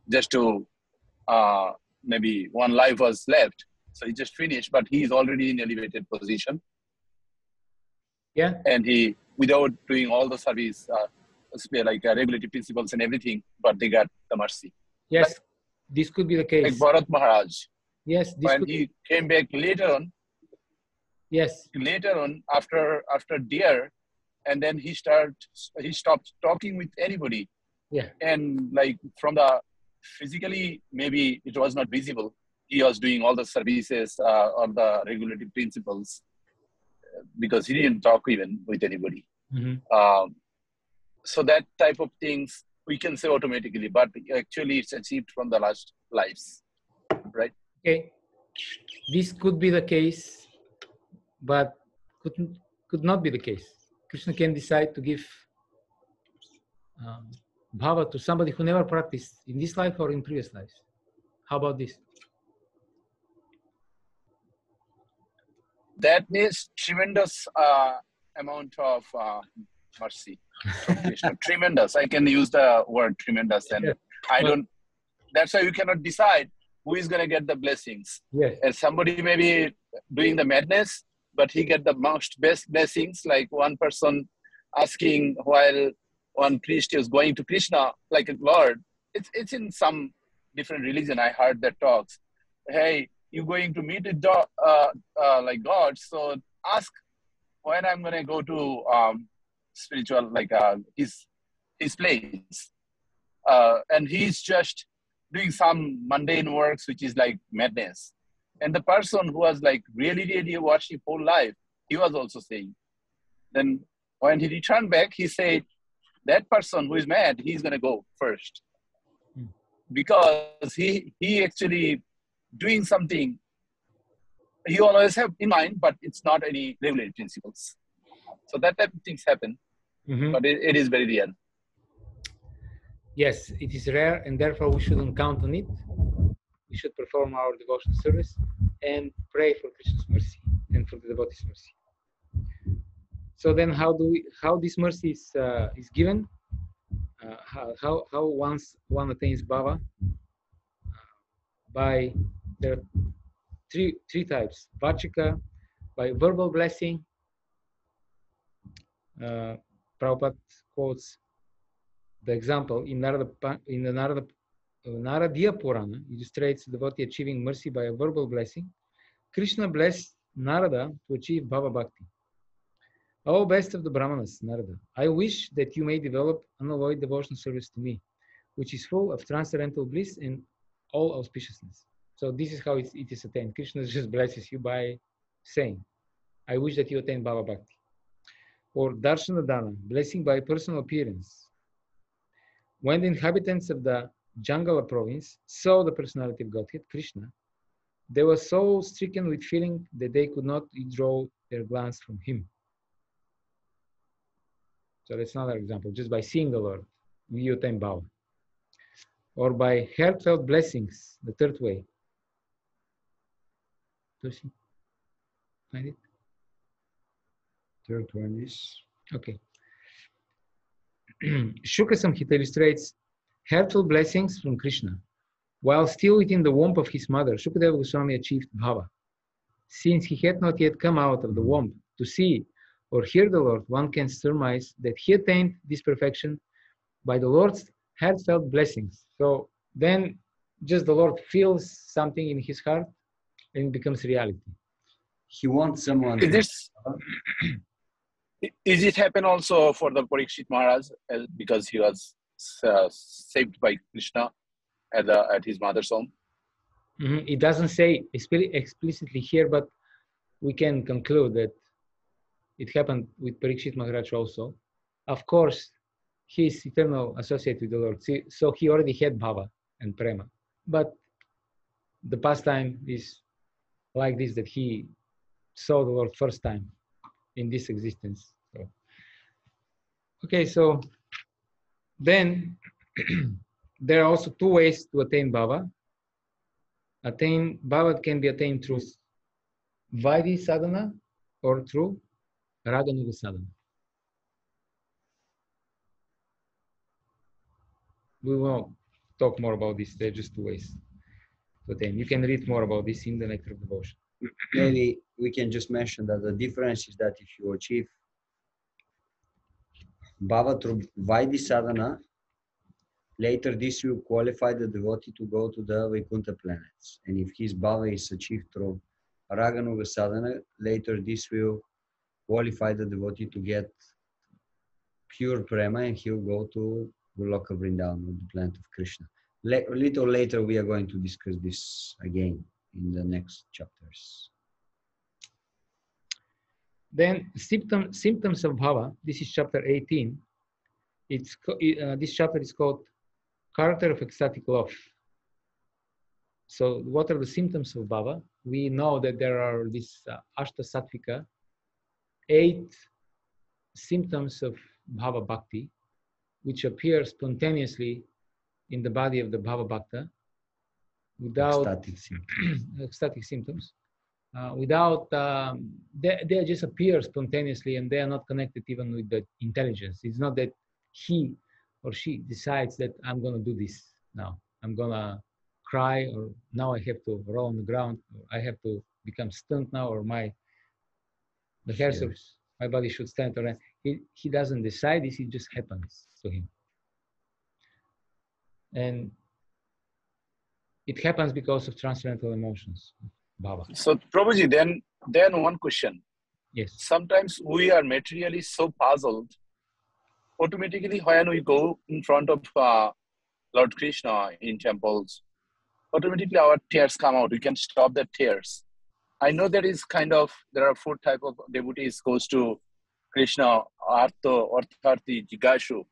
just to maybe one life was left, so he just finished, but he is already in elevated position. Yeah. And he, without doing all the service, like regulatory principles and everything, but they got the mercy. Yes, like, this could be the case. Like Bharat Maharaj. Yes, this when he came back later on. Yes. Later on, after deer, and then he stopped talking with anybody. Yeah. And like from the physically, maybe it was not visible. He was doing all the services on the regulatory principles because he didn't talk even with anybody. Mm-hmm. So that type of things we can say automatically, but actually it's achieved from the last lives, right? Okay. This could be the case, but could not be the case. Krishna can decide to give bhava to somebody who never practiced in this life or in previous lives. How about this? That needs tremendous amount of mercy from Krishna. Tremendous. I can use the word tremendous, and yeah. That's why you cannot decide who is going to get the blessings. Yes. And somebody may be doing the madness, but he get the best blessings. Like one person asking while one priest is going to Krishna, like Lord, it's in some different religion. I heard that talks. Hey, you're going to meet with like God, so ask when I'm going to go to spiritual, like his place. And he's just doing some mundane works, which is like madness. And the person who was like really worship whole life, he was also saying. Then when he returned back, he said, that person who is mad, he's going to go first. Because he actually doing something he always have in mind, but it's not any regulatory principles. So that type of things happen, but it is very rare. Yes, it is rare, and therefore we shouldn't count on it. We should perform our devotional service and pray for Krishna's mercy and for the devotee's mercy. So then, how this mercy is given? How once one attains bhava? By there are three types: vachika, by verbal blessing. Prabhupada quotes the example in the Naradiya Purana, illustrates the devotee achieving mercy by a verbal blessing. Krishna blessed Narada to achieve bhava bhakti. O best of the Brahmanas, Narada, I wish that you may develop unalloyed devotional service to me, which is full of transcendental bliss and all auspiciousness. So this is how it is attained. Krishna just blesses you by saying, I wish that you attain bhava bhakti. Or darshana dana, blessing by personal appearance. When the inhabitants of the Jangala province saw the personality of Godhead, Krishna, they were so stricken with feeling that they could not withdraw their glance from him. So that's another example. Just by seeing the Lord, you attain bhava. Or by heartfelt blessings, the third way. Do you find it? Third one is? Okay. Shuka Samhita illustrates heartfelt blessings from Krishna. While still within the womb of his mother, Shukadeva Goswami achieved bhava. Since he had not yet come out of the womb to see or hear the Lord, one can surmise that he attained this perfection by the Lord's heartfelt blessings. So then just the Lord feels something in his heart and it becomes reality. He wants someone Is to this is it happen also for the Parikshit Maharaj because he was saved by Krishna at his mother's home? It doesn't say explicitly here, but we can conclude that it happened with Parikshit Maharaj also. Of course, he is eternal associate with the Lord, so he already had bhava and prema. But the pastime is like this, that he saw the Lord first time in this existence. So, okay, so then there are also two ways to attain bhava. Bhava can be attained through Vaidhi sadhana or through Raganuga sadhana. We won't talk more about this. There are just two ways to attain. You can read more about this in the Nectar of Devotion. Maybe we can just mention that the difference is that if you achieve bhava through Vaidhi sadhana, later this will qualify the devotee to go to the Vaikuntha planets. And if his bhava is achieved through Raganuga sadhana, later this will qualify the devotee to get pure prema and he'll go to Goloka Vrindavan, the planet of Krishna. A little later we are going to discuss this again in the next chapters. Then symptoms of bhava. This is chapter 18. This chapter is called Character of Ecstatic Love. So what are the symptoms of bhava? We know that there are these Ashta Sattvika, 8 symptoms of bhava bhakti, which appear spontaneously in the body of the bhava bhakta without ecstatic symptoms. They just appear spontaneously and they are not connected even with the intelligence. It's not that he or she decides that I'm going to do this now. I'm going to cry, or now I have to roll on the ground, or I have to become stunned now, or the hairs of my body should stand. Or he doesn't decide this, it just happens to him. And it happens because of transcendental emotions, bhava. So, Prabhuji, then one question. Yes. Sometimes we are materially so puzzled. Automatically, when we go in front of Lord Krishna in temples, automatically our tears come out. We can stop the tears. I know there are 4 types of devotees goes to Krishna, Artha, Artharthi, Jigashu.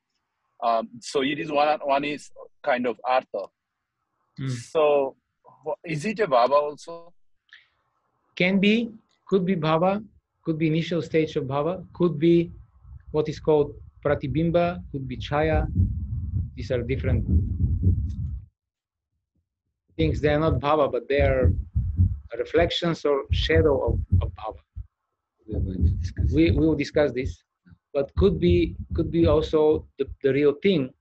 So it is one is kind of Artha. So is it a bhava also? Could be bhava, could be initial stage of bhava, could be what is called pratibimba, could be chaya. These are different things. They are not bhava, but they are reflections or shadow of bhava. We will discuss this, but could be also the real thing.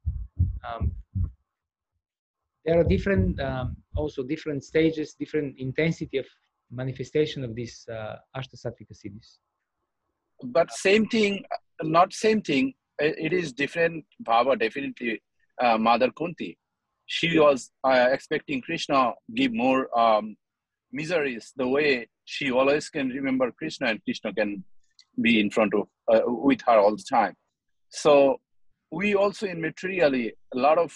There are different stages, different intensity of manifestation of these Ashta Sattvika siddhis. But same thing, not same thing. It is different bhava, definitely. Mother Kunti, she was expecting Krishna give more miseries, the way she always can remember Krishna and Krishna can be in front of with her all the time. So we also in materially a lot of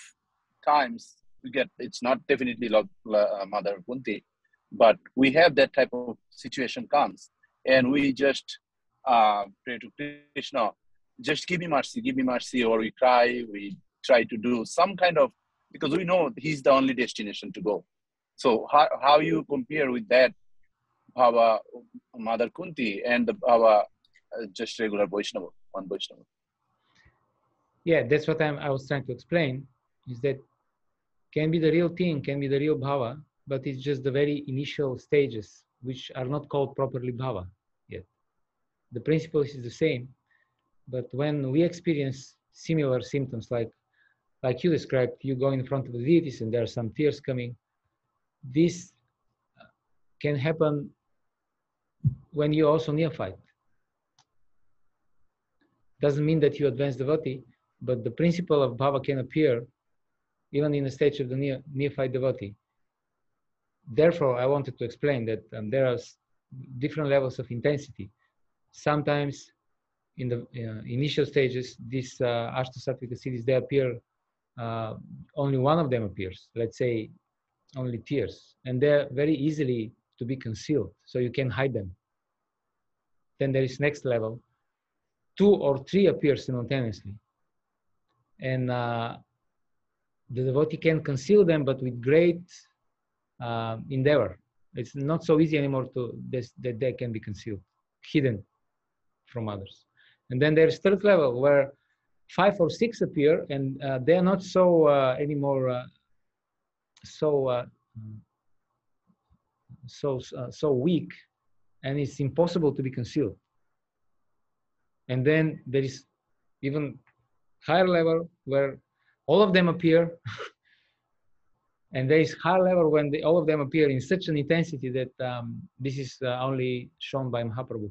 times we get, it's not definitely Mother Kunti, but we have that type of situation comes and we just pray to Krishna, just give me mercy, or we cry, we try to do some kind of, because we know he's the only destination to go. So how you compare with that bhava Mother Kunti and the bhava just regular Vaishnava, one Vaishnava? Yeah, that's what I was trying to explain, is that can be the real thing, can be the real bhava, but it's just the very initial stages, which are not called properly bhava yet. The principle is the same, but when we experience similar symptoms, like you described, you go in front of the deities and there are some tears coming, this can happen when you're also neophyte. doesn't mean that you advance devotee, but the principle of bhava can appear even in the stage of the neophyte devotee. Therefore, I wanted to explain that there are different levels of intensity. Sometimes in the initial stages, these Ashtasattvic siddhis, they appear, only one of them appears, let's say only tears, and they're very easily to be concealed, so you can hide them. Then there is next level, 2 or 3 appear simultaneously, and the devotee can conceal them, but with great endeavor. It's not so easy anymore that they can be concealed, hidden from others. And then there's third level where 5 or 6 appear, and they are not so anymore so weak, and it's impossible to be concealed. And then there is even higher level where all of them appear, and there is higher level when all of them appear in such an intensity that this is only shown by Mahaprabhu.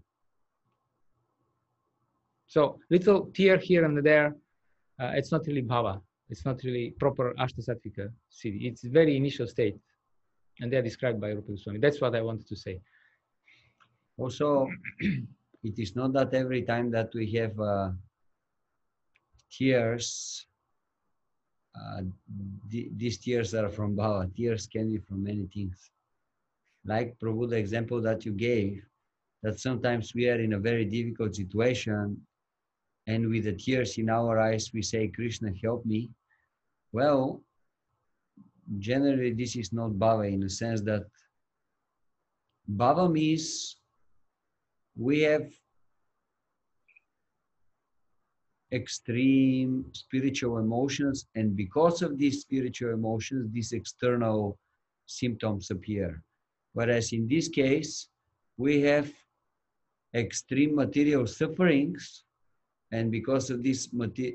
So little tear here and there, it's not really bhava. It's not really proper Ashtasattvic siddhi. It's very initial state, and they're described by Rupa Goswami. That's what I wanted to say. Also, it is not that every time that we have tears, these tears are from bhava. Tears can be from many things. Like Prabhu, the example that you gave, that sometimes we are in a very difficult situation, and with the tears in our eyes, we say, Krishna, help me. Well, generally, this is not bhava, in the sense that bhava means we have extreme spiritual emotions, and because of these spiritual emotions, these external symptoms appear. Whereas in this case, we have extreme material sufferings, and because of these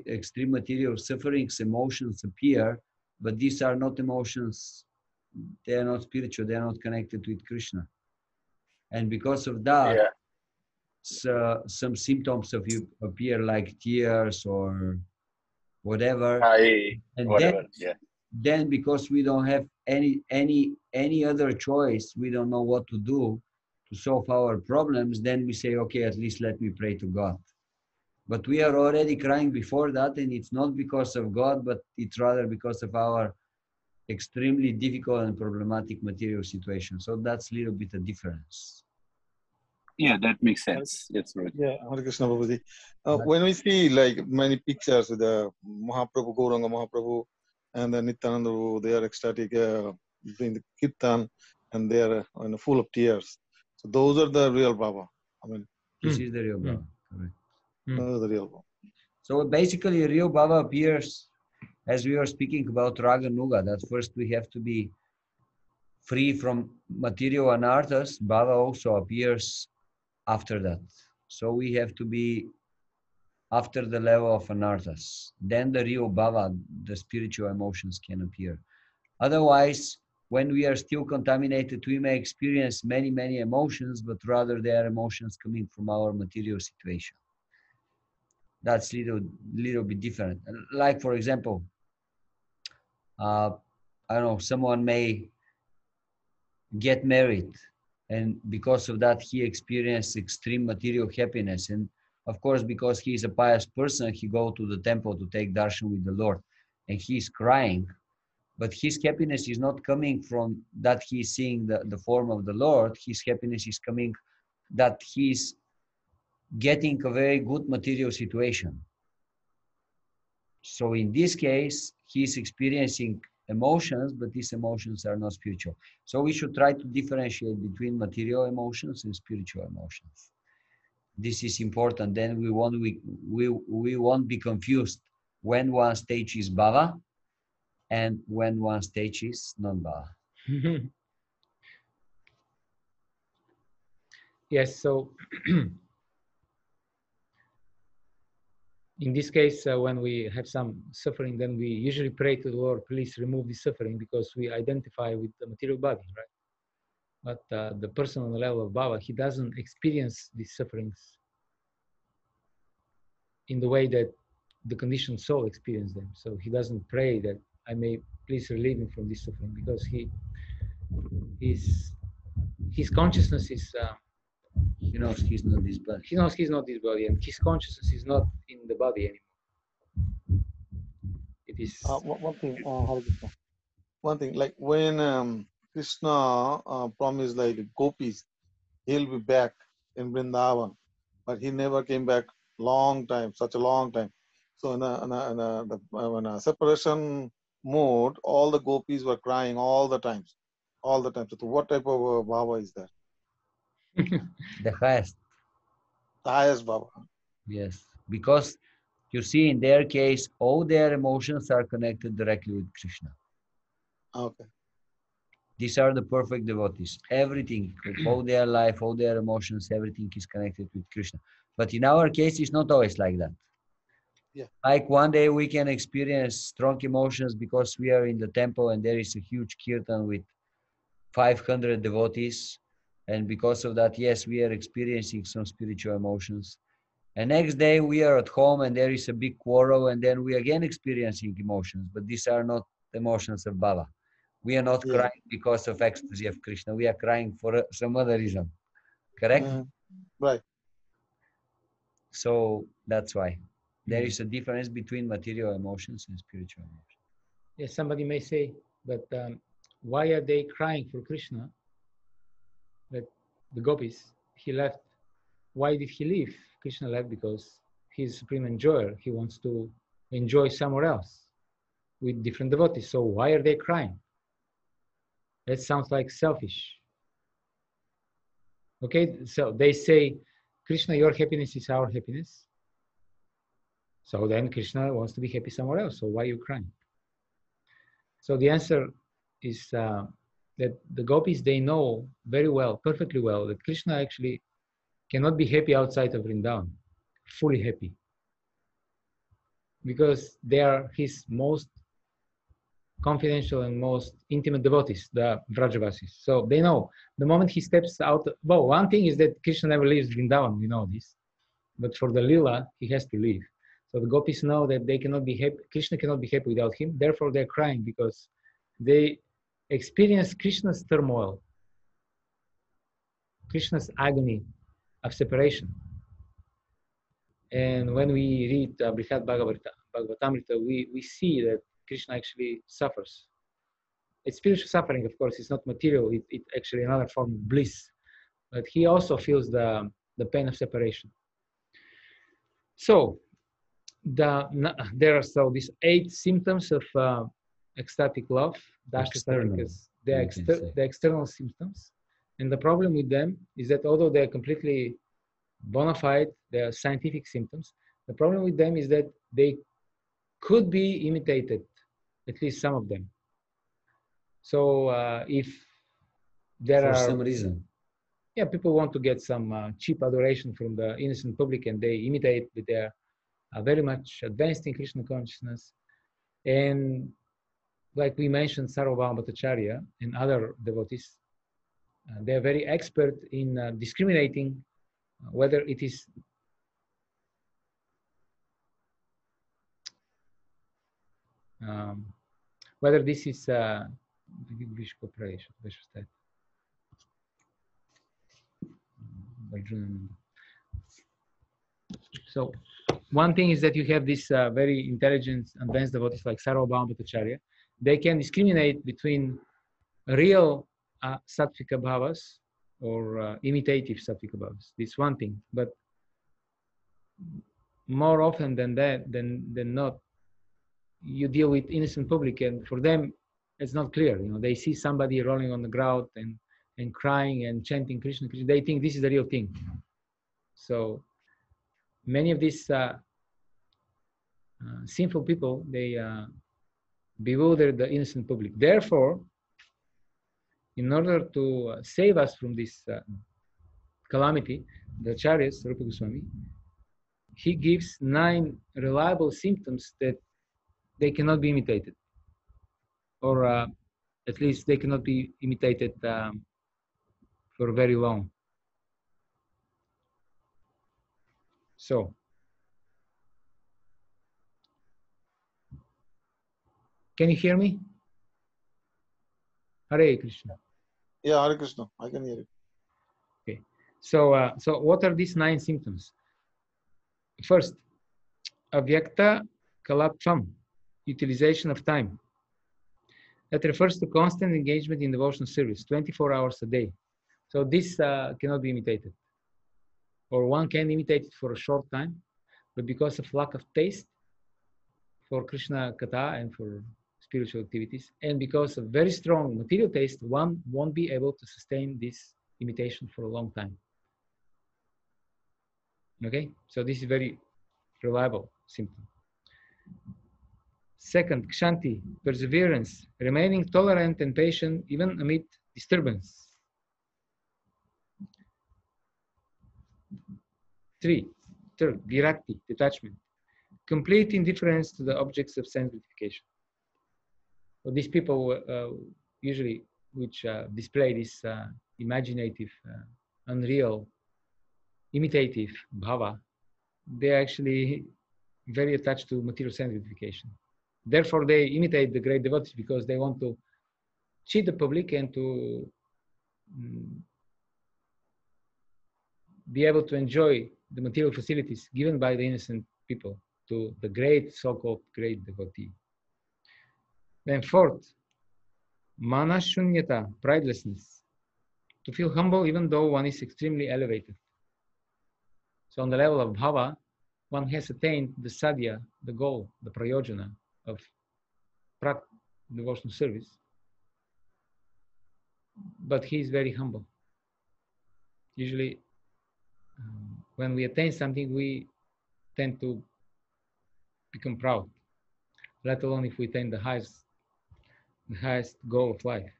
extreme material sufferings, emotions appear, but these are not emotions, they are not spiritual, they are not connected with Krishna. And because of that, so, some symptoms of you appear, like tears or whatever. And whatever, then because we don't have any other choice, we don't know what to do to solve our problems, then we say, okay, at least let me pray to God. But we are already crying before that, and it's not because of God, but it's rather because of our extremely difficult and problematic material situation. So that's a little bit of difference. Yeah, that makes sense. Yes, right. Yeah, Hare Krishna Babaji. When we see like many pictures with the Mahaprabhu, Gauranga Mahaprabhu, and the Nityananda Prabhu, they are ecstatic doing the kirtan, and they are full of tears. So those are the real Baba. I mean, This is the real Baba. Correct. those are the real Baba. So basically, real Baba appears as we were speaking about Raga Nuga, that first we have to be free from material anarthas. Baba also appears after that. So we have to be after the level of anarthas. Then the real Baba, the spiritual emotions, can appear. Otherwise, when we are still contaminated, we may experience many, many emotions, but rather they are emotions coming from our material situation. That's little bit different. Like, for example, I don't know, someone may get married, and because of that, he experienced extreme material happiness. And of course, because he is a pious person, he go to the temple to take darshan with the Lord, and he's crying. But his happiness is not coming from that he's seeing the form of the Lord. His happiness is coming that he's getting a very good material situation. So in this case, he's experiencing emotions, but these emotions are not spiritual. So we should try to differentiate between material emotions and spiritual emotions. This is important. Then we won't be confused when one stage is bhava and when one stage is non-bhava. Yes, so in this case, when we have some suffering, then we usually pray to the Lord, please remove the suffering, because we identify with the material body, right? But the person on the level of bhava, he doesn't experience these sufferings. in the way that the conditioned soul experiences them. So he doesn't pray that I may please relieve me from this suffering, because his consciousness is He knows he's not this body. he knows he's not this body, and his consciousness is not in the body anymore. It is One thing, Hare Krishna. One thing, like when Krishna promised like gopis, he'll be back in Vrindavan, but he never came back. Long time, such a long time. So in a separation mode, all the gopis were crying all the time. So what type of bhava is that? The highest. The highest bhava. Yes. Because you see, in their case, all their emotions are connected directly with Krishna. Okay. These are the perfect devotees. Everything, all their life, all their emotions, everything is connected with Krishna. But in our case, it's not always like that. Yeah. Like one day we can experience strong emotions because we are in the temple and there is a huge kirtan with 500 devotees. And because of that, yes, we are experiencing some spiritual emotions. And next day we are at home and there is a big quarrel and then we again experiencing emotions. But these are not emotions of Baba. We are not crying because of ecstasy of Krishna. We are crying for some other reason. Correct? Right. So that's why. There is a difference between material emotions and spiritual emotions. Yes, somebody may say, but why are they crying for Krishna? That the gopis, he left. Why did he leave? Krishna left because he's supreme enjoyer. He wants to enjoy somewhere else with different devotees. So why are they crying? That sounds like selfish. Okay, so they say, Krishna, your happiness is our happiness. So then Krishna wants to be happy somewhere else. So why are you crying? So the answer is that the gopis, they know very well, perfectly well, that Krishna actually cannot be happy outside of Vrindavan, fully happy. Because they are his most confidential and most intimate devotees, the Vrajavasis. So they know the moment he steps out. Well, one thing is that Krishna never leaves Vrindavan, we know this. But for the Lila, he has to leave. So the gopis know that they cannot be happy, Krishna cannot be happy without him. Therefore, they're crying because they experience Krishna's turmoil, Krishna's agony of separation. And when we read Brihad Bhagavatamrita, we see that Krishna actually suffers. It's spiritual suffering, of course, it's not material, it's actually another form of bliss. But he also feels the pain of separation. So, there are these 8 symptoms of ecstatic love, the external symptoms. And the problem with them is that although they're completely bona fide, they're scientific symptoms, the problem with them is that they could be imitated, at least some of them. So if there for are... some reason. Yeah, people want to get some cheap adoration from the innocent public and they imitate with their very much advanced in Krishna consciousness. And like we mentioned, Sarvabhauma Bhattacharya and other devotees, they're very expert in discriminating whether it is whether this is so one thing is that you have this very intelligent advanced devotees like Sarvabhauma Bhattacharya. They can discriminate between real sattvika bhavas or imitative sattvika bhavas. This one thing, but more often than that, than not, you deal with innocent public, and for them, it's not clear. You know, they see somebody rolling on the ground and crying and chanting Krishna, Krishna. They think this is the real thing. So many of these sinful people, they bewilder the innocent public. Therefore, in order to save us from this calamity, the Acharyas, Rupa Goswami, he gives 9 reliable symptoms that they cannot be imitated, or at least they cannot be imitated for very long. So, Can you hear me? Hare Krishna. Yeah, Hare Krishna. I can hear it. Okay. So, so what are these 9 symptoms? First, avyakta kalapvam, utilization of time. That refers to constant engagement in devotional service, 24 hours a day. So this cannot be imitated. Or one can imitate it for a short time, but because of lack of taste for Krishna Katha and for spiritual activities, and because of very strong material taste, one won't be able to sustain this imitation for a long time. Okay, so this is very reliable symptom. Second, kshanti, perseverance, remaining tolerant and patient even amid disturbance. 3, third, virakti, detachment, complete indifference to the objects of sense gratification. So these people usually which display this imaginative, unreal, imitative bhava, they're actually very attached to material sense gratification. Therefore, they imitate the great devotees because they want to cheat the public and to be able to enjoy the material facilities given by the innocent people to the great, so-called great devotee. Then fourth, manashunyata, pridelessness, to feel humble even though one is extremely elevated. So on the level of bhava, one has attained the sadhya, the goal, the prayojana of devotional service, but he is very humble. Usually, when we attain something, we tend to become proud, let alone if we attain the highest goal of life.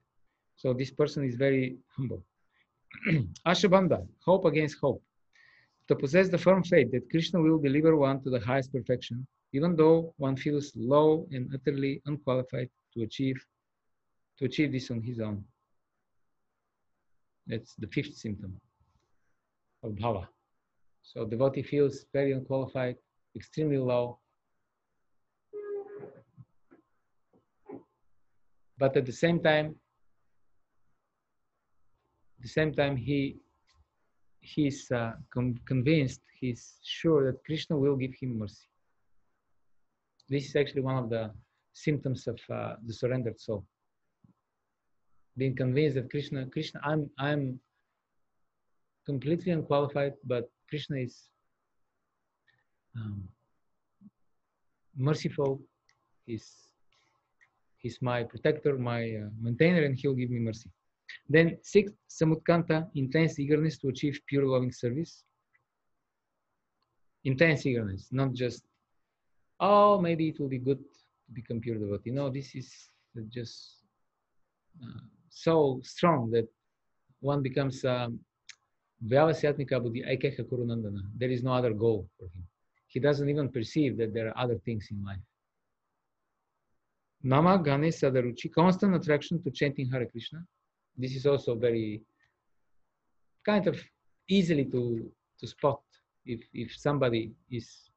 So this person is very humble. Ashabandha, hope against hope. To possess the firm faith that Krishna will deliver one to the highest perfection, even though one feels low and utterly unqualified to achieve this on his own. That's the 5th symptom of bhava. So devotee feels very unqualified, extremely low, but at the same time he's convinced, he's sure that Krishna will give him mercy. This is actually one of the symptoms of the surrendered soul. Being convinced that Krishna, I'm completely unqualified, but Krishna is merciful. He's my protector, my maintainer, and he'll give me mercy. Then 6th, samutkanta, intense eagerness to achieve pure loving service. Intense eagerness, not just, oh, maybe it will be good to become pure devotee. No, this is just so strong that one becomes Vyavasyatmika buddhi aikeha kurunandana. There is no other goal for him. He doesn't even perceive that there are other things in life. Nama Gane Sadaruchi, constant attraction to chanting Hare Krishna. This is also very kind of easily to spot if somebody is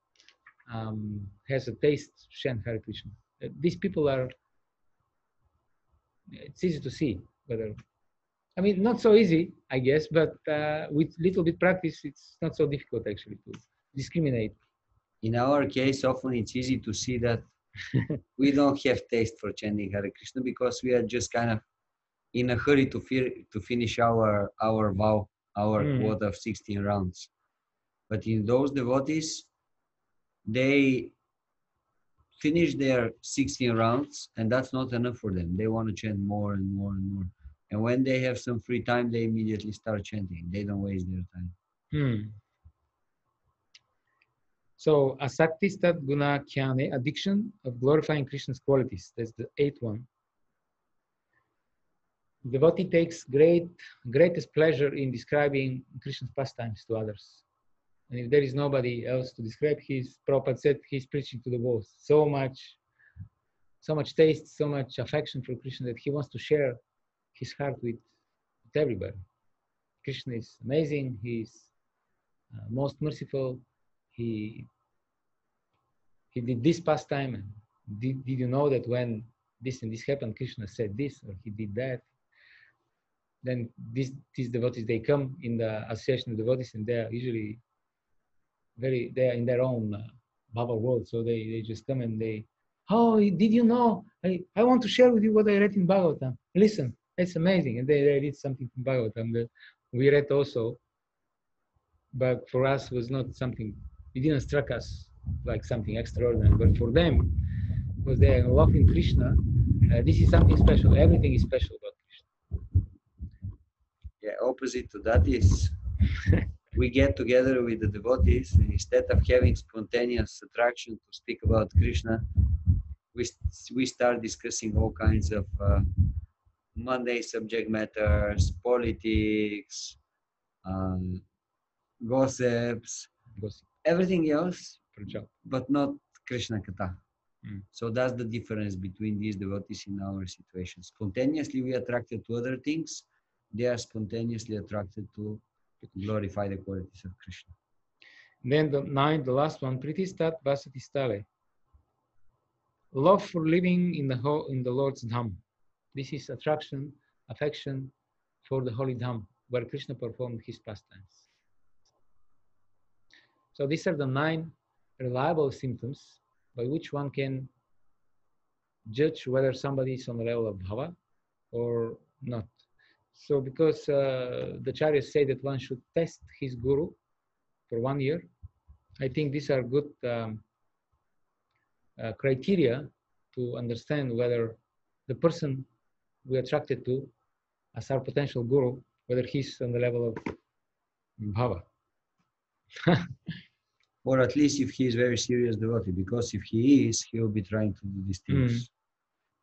has a taste to chant Hare Krishna. These people are, it's easy to see whether, I mean, not so easy, I guess, but with little bit practice, it's not so difficult actually to discriminate. In our case, often it's easy to see that we don't have taste for chanting Hare Krishna because we are just kind of in a hurry to finish our vow, our quota of 16 rounds. But in those devotees, they finish their 16 rounds and that's not enough for them. They want to chant more and more and more. And when they have some free time, they immediately start chanting. They don't waste their time. So, asakti stat guna khyane, addiction of glorifying Krishna's qualities. That's the 8th one. Devotee takes greatest pleasure in describing Krishna's pastimes to others. And if there is nobody else to describe, Prabhupada said he's preaching to the walls. So much taste, so much affection for Krishna that he wants to share his heart with everybody. Krishna is amazing. He's most merciful. He did this pastime. And did you know that when this and this happened, Krishna said this or he did that. Then these devotees, they come in the association of devotees, and they are usually they are in their own Bhava world. So they just come and they, oh, did you know? I want to share with you what I read in Bhagavatam. Listen, it's amazing. And they read something from Bhagavatam that we read also, but for us was not something, it didn't strike us like something extraordinary. But for them, because they are loving Krishna, this is something special. Everything is special about Krishna. Yeah, opposite to that is we get together with the devotees, and instead of having spontaneous attraction to speak about Krishna, we start discussing all kinds of mundane subject matters, politics, gossips, everything else, but not Krishna Katha. So that's the difference between these devotees in our situation. Spontaneously we are attracted to other things. They are spontaneously attracted to glorify the qualities of Krishna. Then the last one, Pritistat Vasatistale. Love for living in the Lord's Dham. This is attraction, affection for the holy Dham, where Krishna performed his pastimes. So these are the 9 reliable symptoms by which one can judge whether somebody is on the level of bhava or not. So because the acharyas say that one should test his guru for 1 year, I think these are good criteria to understand whether the person we attracted to as our potential guru, whether he's on the level of bhava. Or at least if he is very serious devotee, because if he is, he'll be trying to do these things.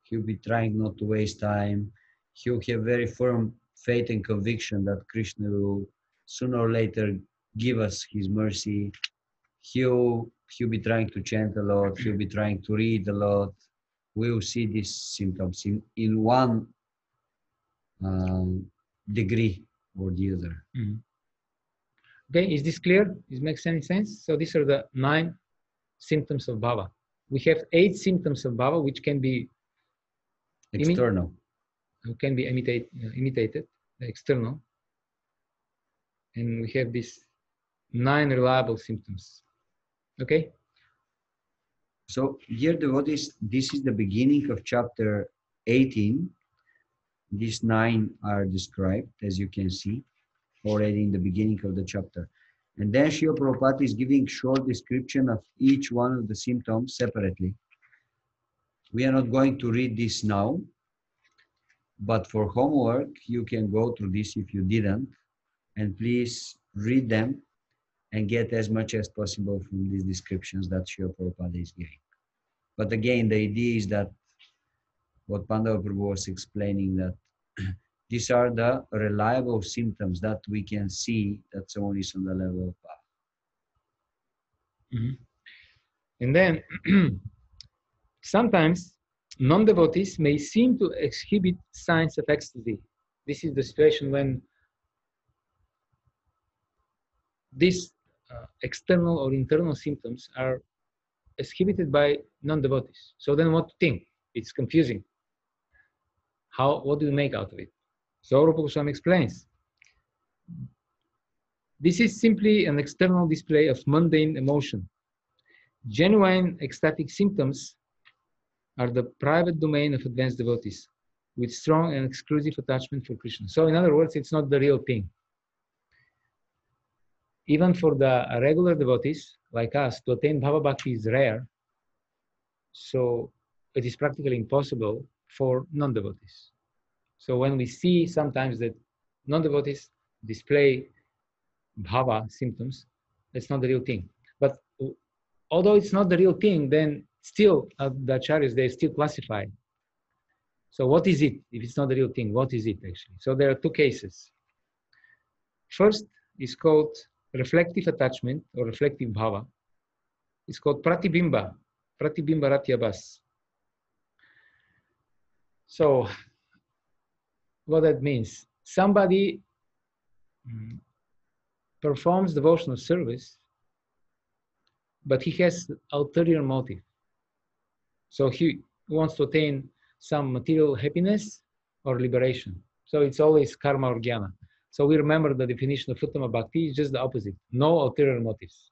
He'll be trying not to waste time. He'll have very firm faith and conviction that Krishna will sooner or later give us his mercy. He'll be trying to chant a lot. He'll be trying to read a lot. We'll see these symptoms in one degree or the other. Okay, is this clear? Does it make any sense? So these are the 9 symptoms of bhava. We have 8 symptoms of bhava, which can be external. Can be imitated, the external. And we have these 9 reliable symptoms. Okay? So, dear devotees, this is the beginning of chapter 18. These 9 are described, as you can see, already in the beginning of the chapter. And then Srila Prabhupada is giving short description of each one of the symptoms separately. We are not going to read this now, but for homework, you can go through this if you didn't, and please read them and get as much as possible from these descriptions that Srila Prabhupada is giving. But again, the idea is that what Pandava Prabhu was explaining, that these are the reliable symptoms that we can see that someone is on the level of bhava. And then sometimes non-devotees may seem to exhibit signs of ecstasy. This is the situation when these external or internal symptoms are exhibited by non-devotees. So then what to think? It's confusing. What do you make out of it? So Rupa Goswami explains. This is simply an external display of mundane emotion. Genuine ecstatic symptoms are the private domain of advanced devotees with strong and exclusive attachment for Krishna. So in other words, it's not the real thing. Even for the regular devotees like us, to attain Bhava Bhakti is rare. So it is practically impossible for non-devotees. So when we see sometimes that non-devotees display bhava symptoms, that's not the real thing. But although it's not the real thing, then still the acharyas, they still classify. So what is it? If it's not the real thing, what is it actually? So there are 2 cases. First is called reflective attachment or reflective bhava. It's called pratibimba ratyabhas. So what that means, somebody performs devotional service, but he has ulterior motive. So he wants to attain some material happiness or liberation. So it's always karma or jnana. So we remember the definition of Uttama Bhakti is just the opposite. No ulterior motives.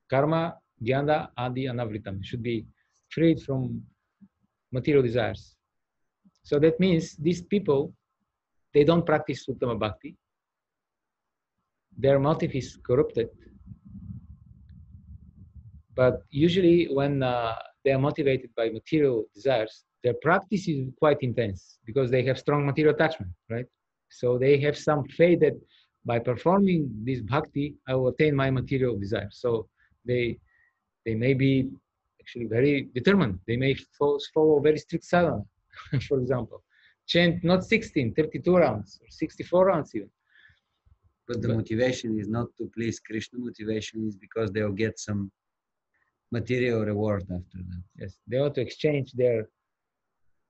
Karma, jnana, adi, anavritam. Should be freed from material desires. So that means these people, they don't practice Uttama Bhakti. Their motive is corrupted. But usually when they are motivated by material desires, their practice is quite intense because they have strong material attachment, right? So they have some faith that by performing this bhakti, I will attain my material desires. So they may be actually very determined. They may follow very strict sadhana, for example. Chant not 16, 32 rounds, or 64 rounds even. But the motivation is not to please Krishna. Motivation is because they'll get some material reward after that. Yes, they want to exchange their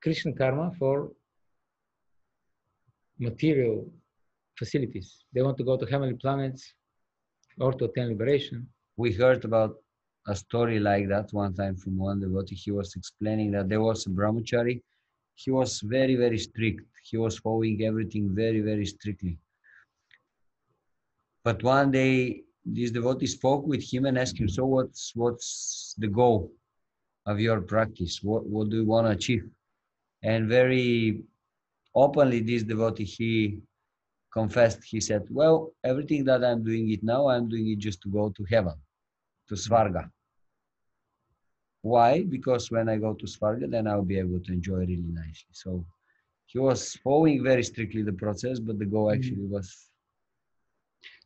Krishna karma for material facilities. They want to go to heavenly planets or to attain liberation. We heard about a story like that one time from one devotee. He was explaining that there was a brahmachari. He was very, very strict. He was following everything very, very strictly. But one day, this devotee spoke with him and asked him, so what's the goal of your practice? What do you want to achieve? And very openly, this devotee, he confessed, he said, well, everything that I'm doing it now, I'm doing it just to go to heaven, to Svarga. Why? Because when I go to Svarga, then I'll be able to enjoy really nicely. So he was following very strictly the process, but the goal actually was...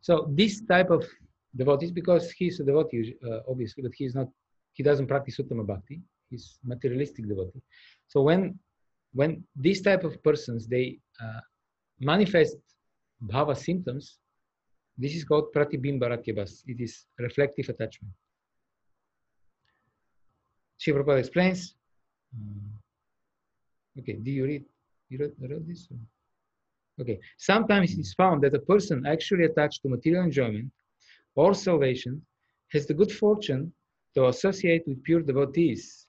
So this type of devotees, because he's a devotee, obviously, but he doesn't practice Uttama Bhakti. He's materialistic devotee. So when these type of persons, they manifest bhava symptoms, this is called pratibimba-ratyabhas. It is reflective attachment. Srila Prabhupada explains. Okay, do you read? You read this? Okay. Sometimes it's found that a person actually attached to material enjoyment or salvation has the good fortune to associate with pure devotees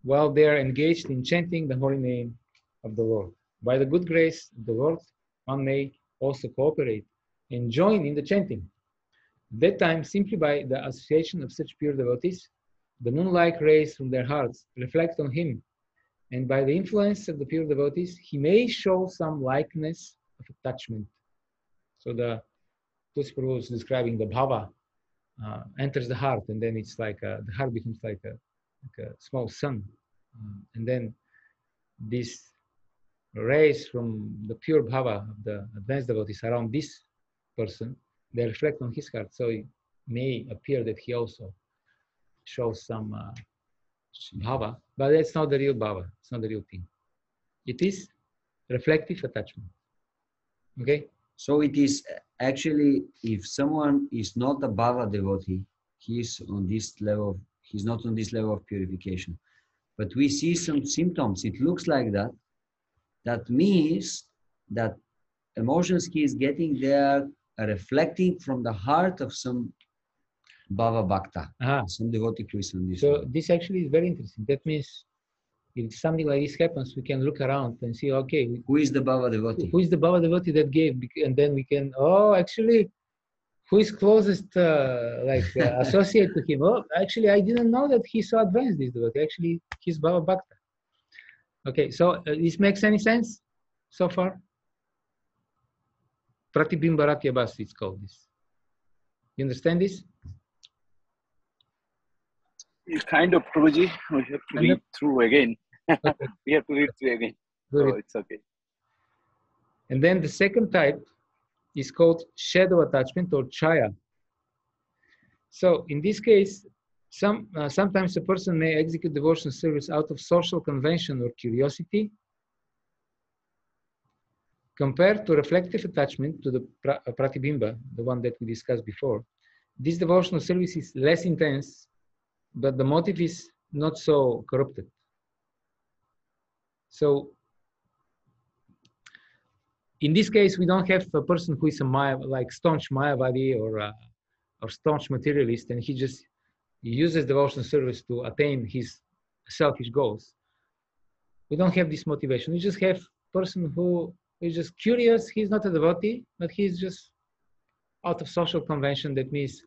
while they are engaged in chanting the holy name of the Lord. By the good grace of the Lord, one may also cooperate and join in the chanting. At that time, simply by the association of such pure devotees, the moon-like rays from their hearts reflect on him, and by the influence of the pure devotees, he may show some likeness of attachment. So the Tulsi Prabhu is describing the bhava enters the heart, and then it's like the heart becomes like a small sun, and then these rays from the pure bhava of the advanced devotees around this person, they reflect on his heart. So it may appear that he also shows some bhava, but that's not the real bhava. It's not the real thing. It is reflective attachment. Okay? So it is actually, if someone is not a bhava devotee, he's on this level, he's not on this level of purification. But we see some symptoms. It looks like that. That means that emotions he is getting there are reflecting from the heart of some bhava bhakta, some devotee who is on this. So this actually is very interesting. That means if something like this happens, we can look around and see, okay, who is the bhava devotee? Who is the bhava devotee that gave? And then we can, actually, who is closest, associate to him? Oh, actually, I didn't know that he's so advanced, this devotee. Actually, he's bhava bhakta. Okay, so this makes any sense so far? Pratibimba-ratyabhas, it's called this. You understand this? Kind of, Prabhuji. We have to read through again. Okay. We have to read through again. Good. So it's okay. And then the second type is called shadow attachment or chaya. So in this case, sometimes a person may execute devotional service out of social convention or curiosity, compared to reflective attachment to the pratibimba, the one that we discussed before. This devotional service is less intense, but the motive is not so corrupted. So in this case, we don't have a person who is like staunch Mayavadi or staunch materialist, and he uses devotional service to attain his selfish goals. We don't have this motivation. We just have person who is just curious. He's not a devotee, but he's just out of social convention. That means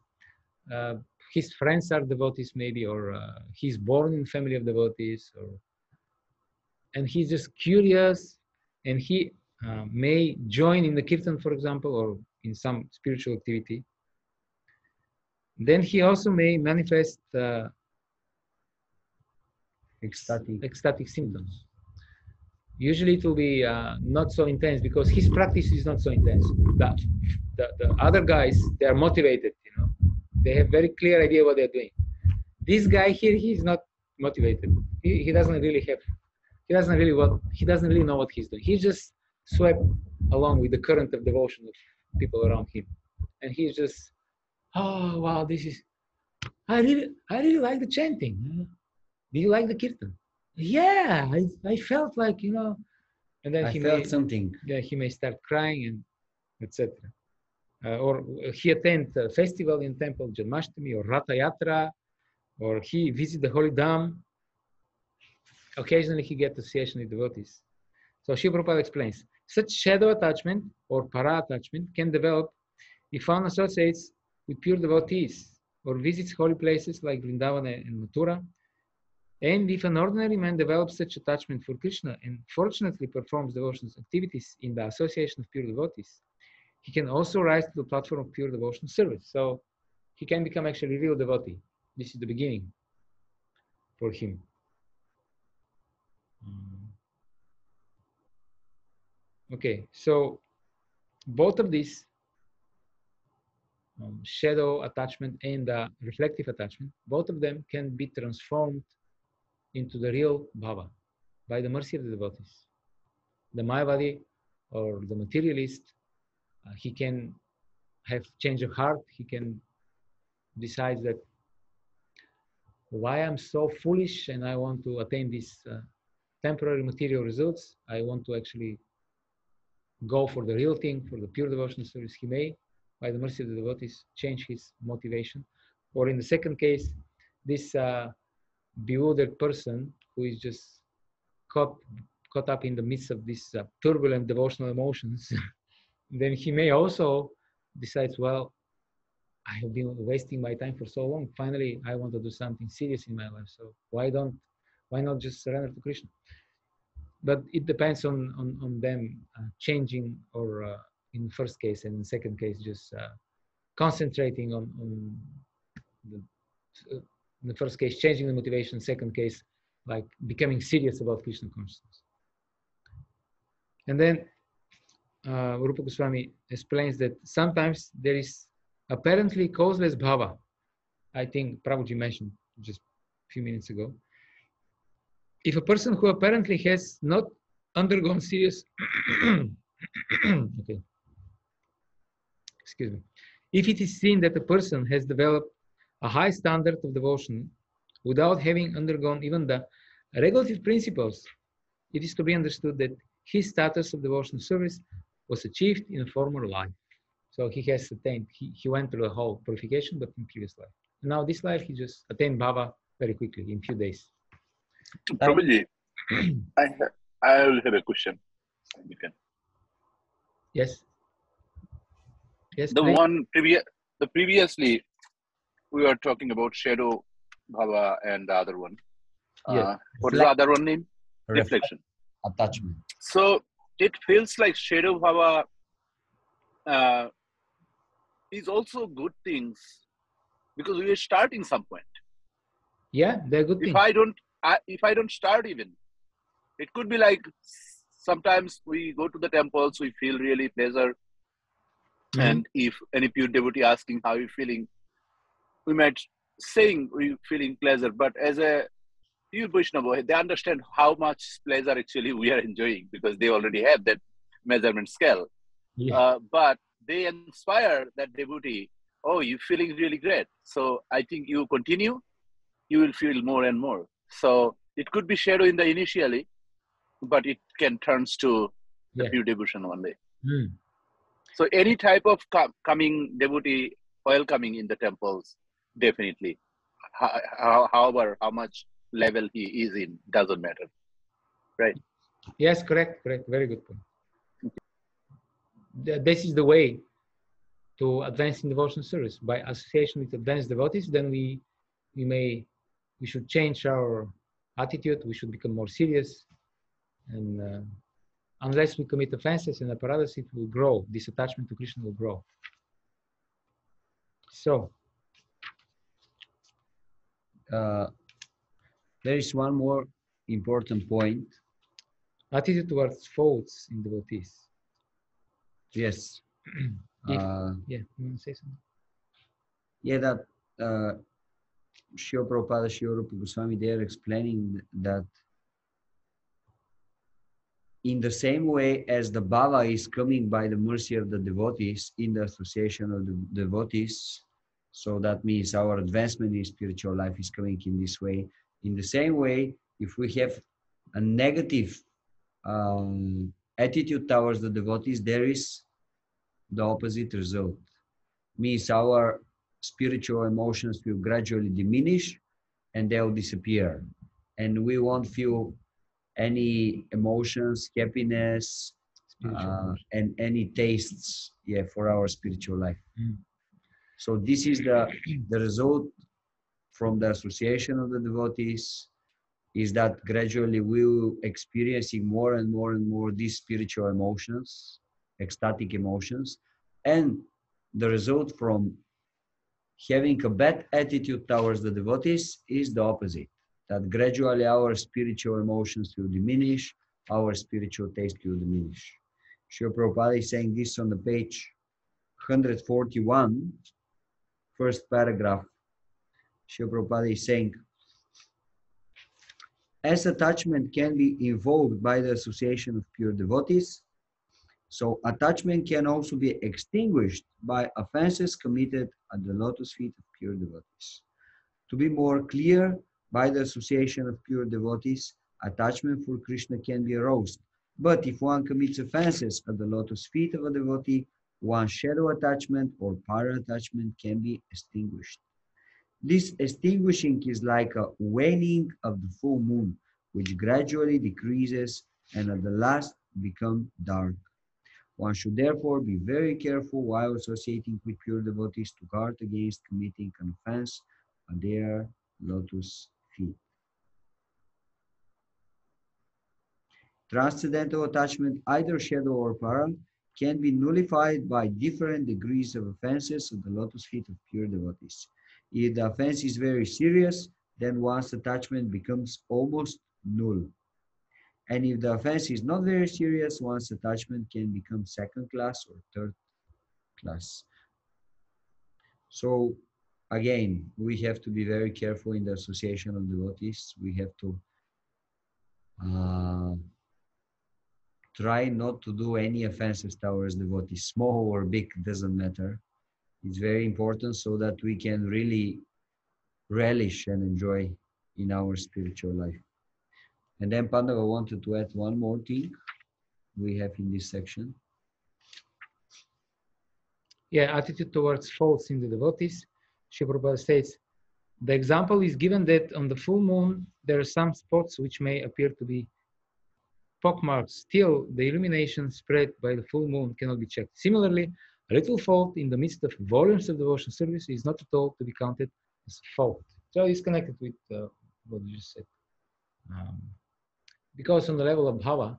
his friends are devotees maybe, or he's born in family of devotees, and he's just curious, and he may join in the kirtan, for example, or in some spiritual activity. Then he also may manifest ecstatic symptoms. Usually it will be not so intense because his practice is not so intense. The other guys, they are motivated, you know. They have very clear idea what they're doing. This guy here, he's not motivated. He doesn't really know what he's doing. He's just swept along with the current of devotion of people around him. And he's just, oh wow, I really like the chanting. Do you like the kirtan? Yeah, I felt like, you know, and then I felt something. Yeah, he may start crying and etc. Or he attend a festival in temple, Janmashtami or Ratha Yatra, or he visit the Holy Dham. Occasionally he gets association with devotees. So Srila Prabhupada explains, such shadow attachment or para attachment can develop if one associates with pure devotees or visits holy places like Vrindavan and Mathura. And if an ordinary man develops such attachment for Krishna and fortunately performs devotional activities in the association of pure devotees, he can also rise to the platform of pure devotional service. So he can become actually a real devotee. This is the beginning for him. Okay, so both of these, shadow attachment and reflective attachment, both of them can be transformed into the real bhava by the mercy of the devotees. The Mayavadi or the materialist, he can have change of heart. He can decide that why I'm so foolish and I want to attain these temporary material results. I want to actually go for the real thing, for the pure devotional service. He may, by the mercy of the devotees, change his motivation. Or in the second case, this bewildered person who is just caught up in the midst of these turbulent devotional emotions, then he may also decide, well, I have been wasting my time for so long. Finally, I want to do something serious in my life. So why not just surrender to Krishna? But it depends on them changing, or in the first case, and in the second case, just concentrating on the first case, changing the motivation. Second case, like becoming serious about Krishna consciousness. And then Rupa Goswami explains that sometimes there is apparently causeless bhava. I think Prabhuji mentioned just a few minutes ago. If a person who apparently has not undergone serious, okay, excuse me. If it is seen that a person has developed a high standard of devotion without having undergone even the regulative principles, it is to be understood that his status of devotional service was achieved in a former life. So he has attained, he went through the whole purification, but in previous life. Now this life, he just attained bhava very quickly, in few days. Prabhuji, I will have a question. You can. Yes. Yes. Previously, we were talking about shadow bhava and the other one. Yes. What is the other one name? Reflection. Attachment. So it feels like shadow bhava is also good things because we are starting some point. Yeah, they're good things. If I don't start even, it could be like sometimes we go to the temples, we feel really pleasure. Mm-hmm. And if any pure devotee asking how you feeling, we might saying we feeling pleasure, but as a pure Vaishnava, they understand how much pleasure actually we are enjoying because they already have that measurement scale. Yeah. But they inspire that devotee, oh, you're feeling really great. So I think you continue, you will feel more and more. So it could be shadow in the initially, but it can turns to the pure devotion one day. Mm. So any type of coming devotee, welcoming in the temples, definitely. However, how much level he is in, doesn't matter. right? Yes, correct. Very good point. This is the way to advance in devotional service by association with advanced devotees. Then we should change our attitude. We should become more serious, and unless we commit offenses and apparatus, it will grow. This attachment to Krishna will grow. So there is one more important point. attitude towards faults in devotees. Yes. Yeah, you want to say something? Yeah, that Srila Prabhupada, Srila Rupa Goswami, they are explaining that in the same way as the bhava is coming by the mercy of the devotees in the association of the devotees, so that means our advancement in spiritual life is coming in this way. In the same way, if we have a negative attitude towards the devotees, there is the opposite result. Means our spiritual emotions will gradually diminish and they'll disappear. And we won't feel any emotions, happiness, and any tastes, for our spiritual life. So this is the result from the association of the devotees, is that gradually we will experiencing more and more and more these spiritual emotions, ecstatic emotions, and the result from having a bad attitude towards the devotees is the opposite, that gradually our spiritual emotions will diminish, our spiritual taste will diminish. Srila Prabhupada is saying this on the page 141, first paragraph. Srila Prabhupada is saying, as attachment can be invoked by the association of pure devotees, so attachment can also be extinguished by offenses committed at the lotus feet of pure devotees. To be more clear, by the association of pure devotees, attachment for Krishna can be aroused. But if one commits offenses at the lotus feet of a devotee, one's shadow attachment or para attachment can be extinguished. This extinguishing is like a waning of the full moon, which gradually decreases and at the last becomes dark. One should therefore be very careful while associating with pure devotees to guard against committing an offense at their lotus feet. Transcendental attachment, either shadow or para, can be nullified by different degrees of offenses at the lotus feet of pure devotees. If the offense is very serious, then one's attachment becomes almost null. And if the offense is not very serious, one's attachment can become second class or third class. So again, we have to be very careful in the association of devotees. We have to try not to do any offenses towards devotees, small or big, doesn't matter. It's very important so that we can really relish and enjoy in our spiritual life. And then Pandava wanted to add one more thing we have in this section. Yeah, attitude towards faults in the devotees. Srila Prabhupada states, the example is given that on the full moon, there are some spots which may appear to be pockmarks. Still, the illumination spread by the full moon cannot be checked. Similarly, a little fault in the midst of volumes of devotional service is not at all to be counted as a fault. So it's connected with what you just said. Because on the level of bhava,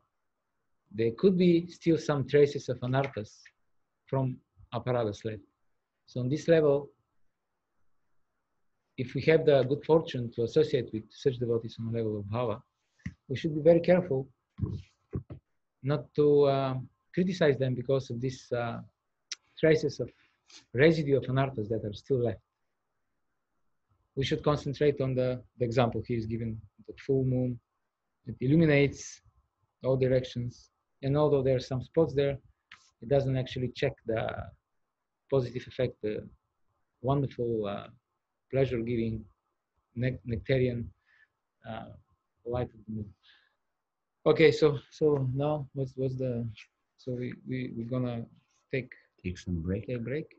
there could be still some traces of anarthas from apparatus left. So on this level, if we have the good fortune to associate with such devotees on the level of bhava, we should be very careful not to criticize them because of these traces of residue of anarthas that are still left. We should concentrate on the example he is given, the full moon. It illuminates all directions, and although there are some spots there, it doesn't actually check the positive effect, the wonderful pleasure-giving nectarian light of the moon. Okay, so now what's the we're gonna take some break. Take a break.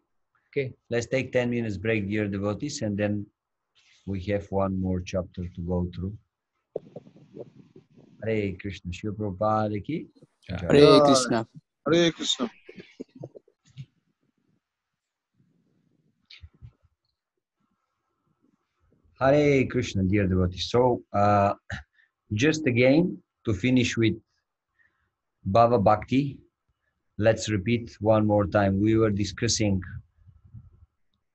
Okay. Let's take 10 minutes break, dear devotees, and then we have one more chapter to go through. Hare Krishna. Shri Prabhupada ki Jai. jai. Hare Krishna. Hare Krishna. Hare Krishna, dear devotees. So, just again, to finish with Bhava Bhakti, let's repeat one more time. We were discussing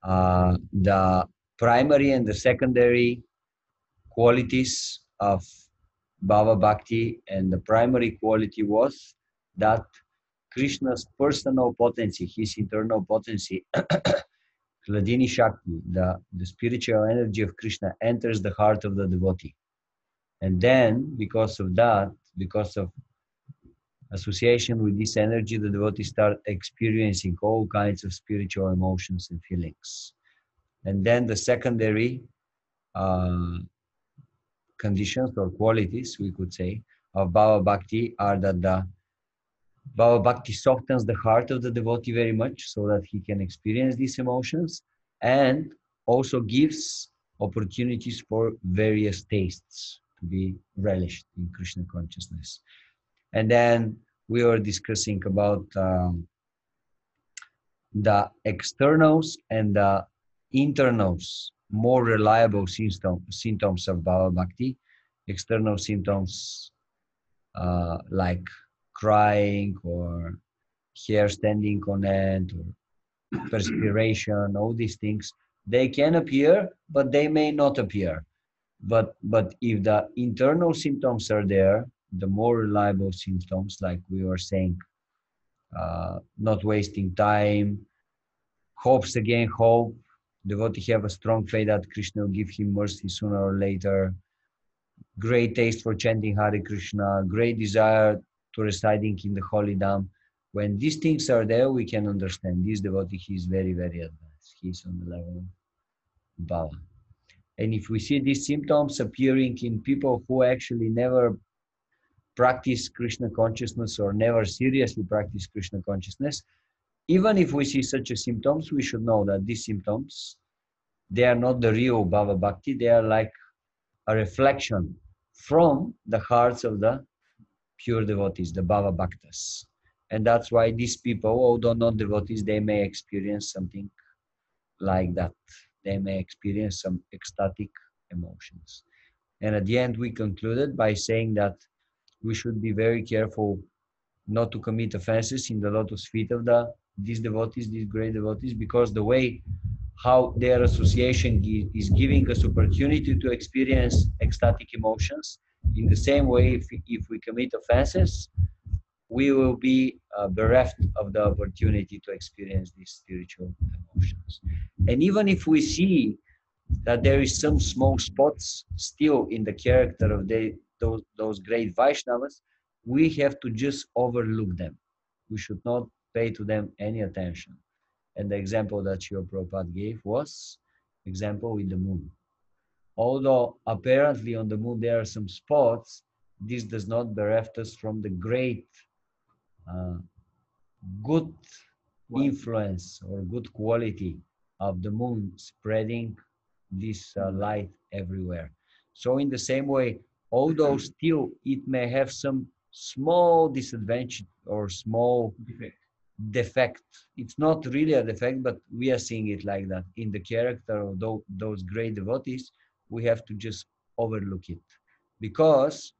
the primary and the secondary qualities of Bhava Bhakti, and the primary quality was that Krishna's personal potency, his internal potency, Hladini Shakti, the spiritual energy of Krishna, enters the heart of the devotee. And then, because of that, because of association with this energy, the devotees start experiencing all kinds of spiritual emotions and feelings. And then the secondary conditions or qualities, we could say, of Bhava Bhakti are that the Bhava Bhakti softens the heart of the devotee very much so that he can experience these emotions, and also gives opportunities for various tastes to be relished in Krishna consciousness. And then we were discussing about the externals and the internals, more reliable symptoms of Bhava Bhakti. External symptoms like crying or hair standing on end or perspiration, all these things, they can appear, but they may not appear. But if the internal symptoms are there, the more reliable symptoms, like we were saying, not wasting time, hopes again hope, devotee have a strong faith that Krishna will give him mercy sooner or later, great taste for chanting Hare Krishna, great desire to residing in the holy Dham. When these things are there, we can understand this devotee, he is very, very advanced. He is on the level of Bhava. And if we see these symptoms appearing in people who actually never practice Krishna consciousness or never seriously practice Krishna consciousness, even if we see such a symptoms, we should know that these symptoms, they are not the real Bhava Bhakti, they are like a reflection from the hearts of the pure devotees, the Bhava Bhaktas. And that's why these people, although not devotees, they may experience something like that. They may experience some ecstatic emotions. And at the end, we concluded by saying that we should be very careful not to commit offenses in the lotus feet of these devotees, these great devotees, because the way how their association is giving us opportunity to experience ecstatic emotions, in the same way, if we commit offenses, we will be bereft of the opportunity to experience these spiritual emotions. And even if we see that there is some small spots still in the character of those great Vaishnavas, we have to just overlook them. We should not pay to them any attention. And the example that Srila Prabhupada gave was example with the moon. Although apparently on the moon there are some spots, this does not bereft us from the great good influence or good quality of the moon spreading this light everywhere. So in the same way, although still it may have some small disadvantage or small defect, it's not really a defect, but we are seeing it like that in the character of those great devotees, we have to just overlook it, because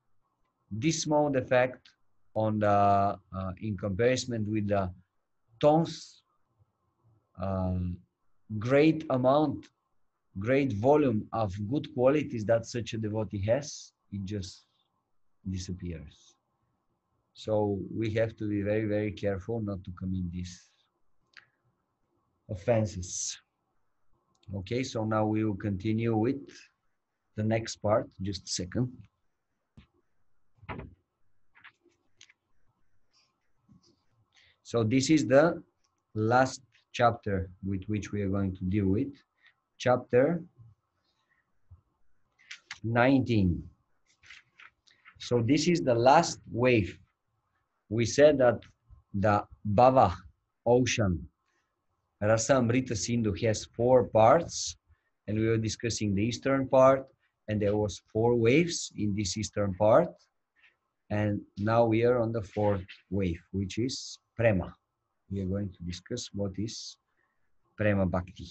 this small defect on the in comparison with the tons great amount, great volume of good qualities that such a devotee has, it just disappears. So we have to be very, very careful not to commit these offenses. Okay, so now we will continue with the next part. Just a second. So this is the last chapter with which we are going to deal with. Chapter 19. So this is the last wave. We said that the Bhava ocean, Rasa Amrita Sindhu, has 4 parts, and we were discussing the eastern part, and there was 4 waves in this eastern part. And now we are on the fourth wave, which is Prema. We are going to discuss what is Prema Bhakti.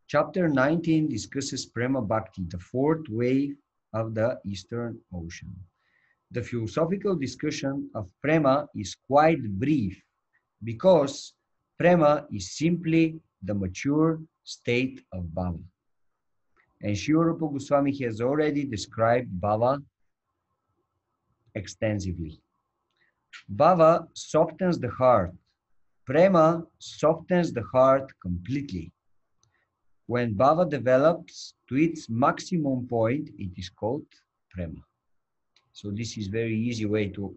Chapter 19 discusses Prema Bhakti, the fourth wave of the Eastern Ocean. The philosophical discussion of Prema is quite brief because Prema is simply the mature state of Bhava. And Srila Rupa Goswami has already described Bhava extensively. Bhava softens the heart. Prema softens the heart completely. When Bhava develops to its maximum point, it is called Prema. So this is very easy way to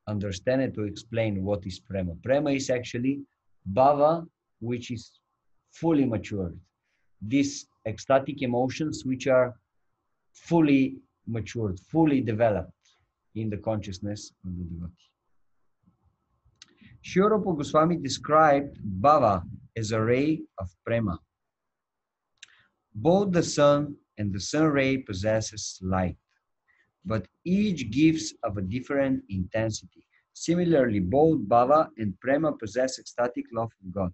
understand and to explain what is Prema. Prema is actually Bhava which is fully matured. These ecstatic emotions which are fully matured, fully developed in the consciousness of the devotee. Srila Rupa Goswami described Bhava as a ray of Prema. Both the sun and the sun ray possesses light, but each gives of a different intensity. Similarly, both Bhava and Prema possess ecstatic love of God,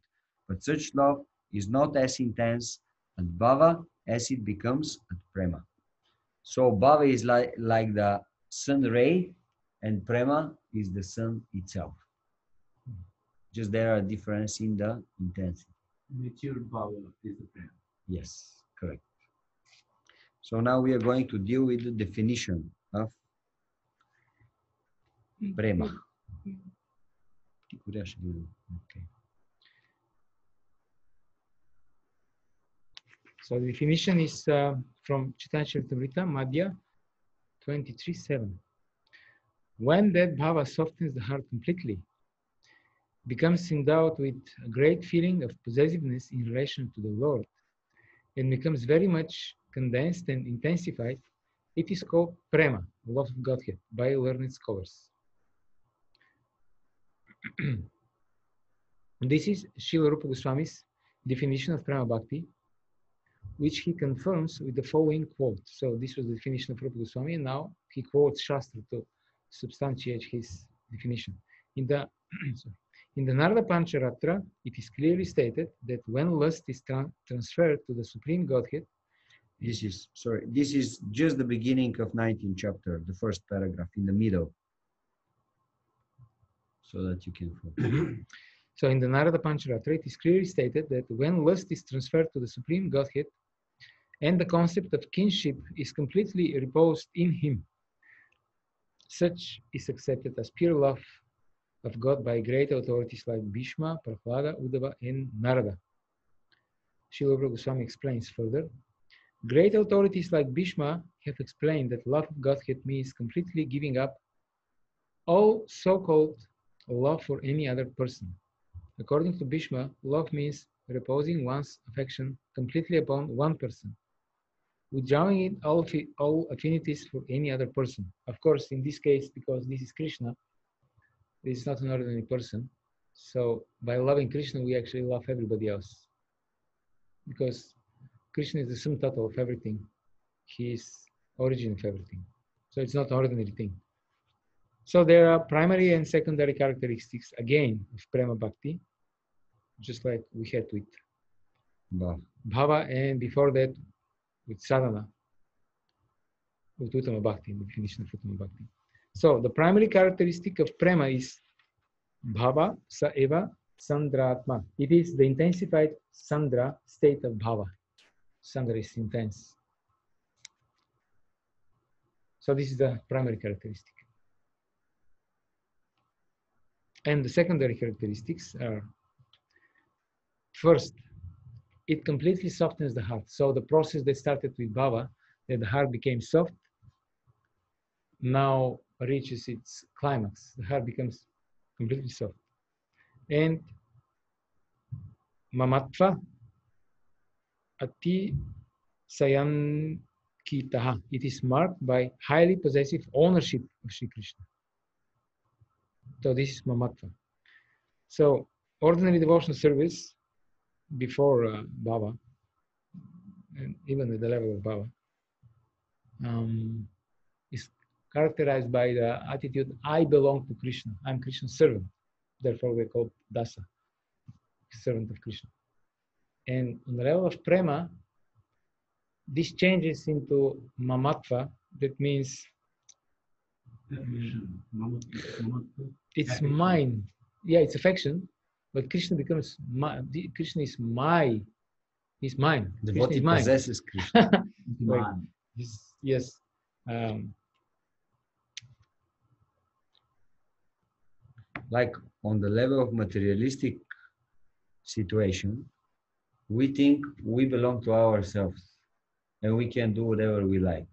but such love is not as intense at Bhava as it becomes at Prema. So Bhava is like the sun ray, and Prema is the sun itself. Just there are differences in the intensity. Mature Bhava is the Prema. Yes, correct. So now we are going to deal with the definition of Prema. Okay. So the definition is from Chaitanya Charitamrita, Madhya 23:7. When that bhava softens the heart completely, becomes endowed with a great feeling of possessiveness in relation to the Lord, and becomes very much condensed and intensified, it is called Prema, love of Godhead, by learned scholars. This is Srila Rupa Goswami's definition of Prema Bhakti, which he confirms with the following quote. So this was the definition of Rupa Goswami, and now he quotes Shastra to substantiate his definition. In the Narada Pancharatra, it is clearly stated that when lust is transferred to the Supreme Godhead, this is just the beginning of 19th chapter, the first paragraph in the middle, so that you can follow. So in the Narada Pancharatra, it is clearly stated that when lust is transferred to the Supreme Godhead, and the concept of kinship is completely reposed in him, such is accepted as pure love of God by great authorities like Bhishma, Prahlada, Uddhava, and Narada. Srila Rupa Goswami explains further. Great authorities like Bhishma have explained that love of Godhead means completely giving up all so-called love for any other person. According to Bhishma, love means reposing one's affection completely upon one person, withdrawing it all affinities for any other person. Of course, in this case, because this is Krishna, this is not an ordinary person. So by loving Krishna, we actually love everybody else. Because Krishna is the sum total of everything. He is origin of everything. So it's not an ordinary thing. So there are primary and secondary characteristics, again, of Prema Bhakti, just like we had with Bhava, and before that, with sadhana, with Uttama Bhakti, the definition of Uttama Bhakti. So the primary characteristic of Prema is Bhava sa eva sandratma. It is the intensified sandra state of Bhava. Sandra is intense. So this is the primary characteristic. And the secondary characteristics are, first, it completely softens the heart. So the process that started with Bhava, that the heart became soft, now reaches its climax. The heart becomes completely soft. And Mamatva Ati Sayankitaha. It is marked by highly possessive ownership of Sri Krishna. So this is Mamatva. So ordinary devotional service before Bhava, and even at the level of Bhava, is characterized by the attitude, I belong to Krishna, I'm Krishna's servant. Therefore we're called Dasa, servant of Krishna. And on the level of prema, this changes into mamatva. That means it's mine. Yeah, it's affection, but Krishna becomes Krishna is mine. The Krishna devotee is mine. possesses Krishna. Like, yes. Like on the level of materialistic situation, we think we belong to ourselves and we can do whatever we like.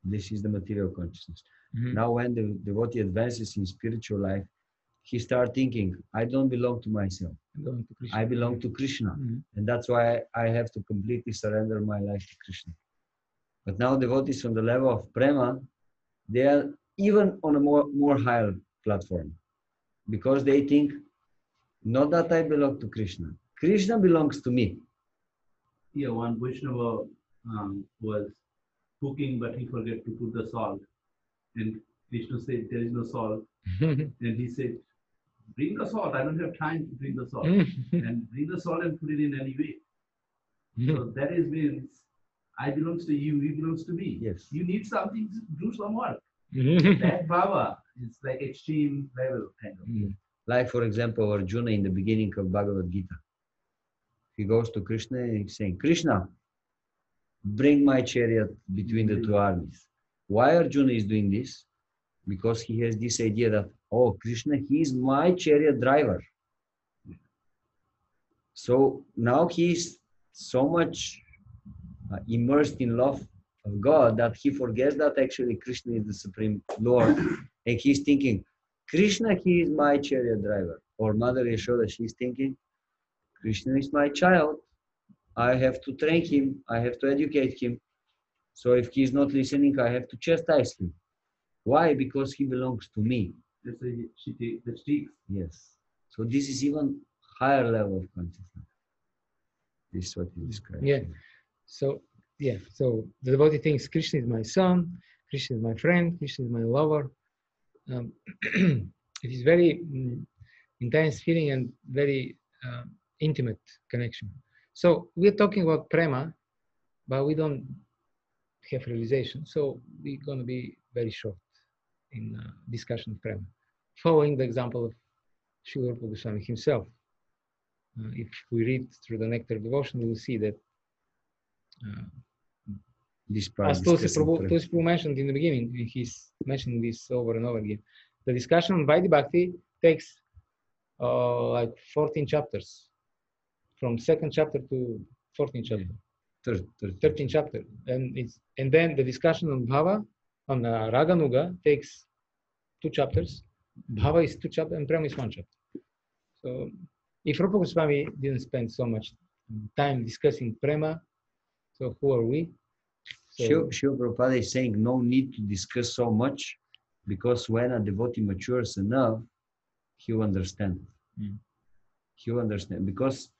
This is the material consciousness. Mhm. Now when the devotee advances in spiritual life, he starts thinking, I don't belong to myself. I belong to Krishna. Mhm. And that's why I have to completely surrender my life to Krishna. But now devotees on the level of prema, they are even on a more higher platform, because they think, not that I belong to Krishna. Krishna belongs to me. Yeah, one Vaishnava was cooking, but he forgot to put the salt. And Krishna said, there is no salt. And he said, bring the salt. I don't have time to bring the salt. And bring the salt and put it in any way. So that is means I belongs to you, you belongs to me. Yes. You need something, do some work. That bhava is like extreme level kind of. Like for example, Arjuna in the beginning of Bhagavad Gita. He goes to Krishna and he's saying, Krishna, bring my chariot between the two armies. Why Arjuna is doing this? Because he has this idea that, oh, Krishna, he is my chariot driver. So now he's so much immersed in love of God that he forgets that actually Krishna is the Supreme Lord. And he's thinking, Krishna, he is my chariot driver. Or Mother Yashoda, she's thinking, Krishna is my child. I have to train him. I have to educate him. So if he's not listening, I have to chastise him. Why? Because he belongs to me. That's why she takes the sticks. Yes. So this is even higher level of consciousness. This is what he described. Yeah. So the devotee thinks Krishna is my son, Krishna is my friend, Krishna is my lover. It is very intense feeling and very intimate connection. So we're talking about prema, but we don't have realization. So we're going to be very short in discussion of prema, following the example of Srila Rupa Goswami himself. If we read through the Nectar of Devotion, we will see that This part as Tulsi Prabhu mentioned in the beginning, and he's mentioning this over and over again, the discussion on Vaidhi Bhakti takes like 14 chapters, from 2nd chapter to 14th chapter, 13 chapter, and then the discussion on Bhava, on Raganuga takes 2 chapters, Bhava is 2 chapters, and Prema is 1 chapter. So if Rupa Goswami didn't spend so much time discussing Prema, so who are we? So, Srila Prabhupada is saying no need to discuss so much, because when a devotee matures enough, he will understand. He will understand, because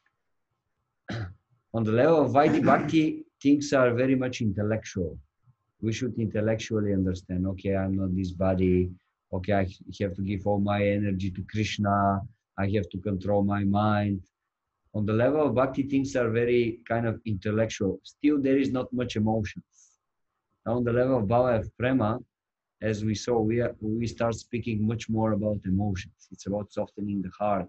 on the level of Vaidhi Bhakti, things are very much intellectual. We should intellectually understand, okay, I'm not this body, okay, I have to give all my energy to Krishna, I have to control my mind. On the level of Bhakti, things are very kind of intellectual. Still, there is not much emotions. Now, on the level of Bhava of Prema, as we saw, we start speaking much more about emotions. It's about softening the heart.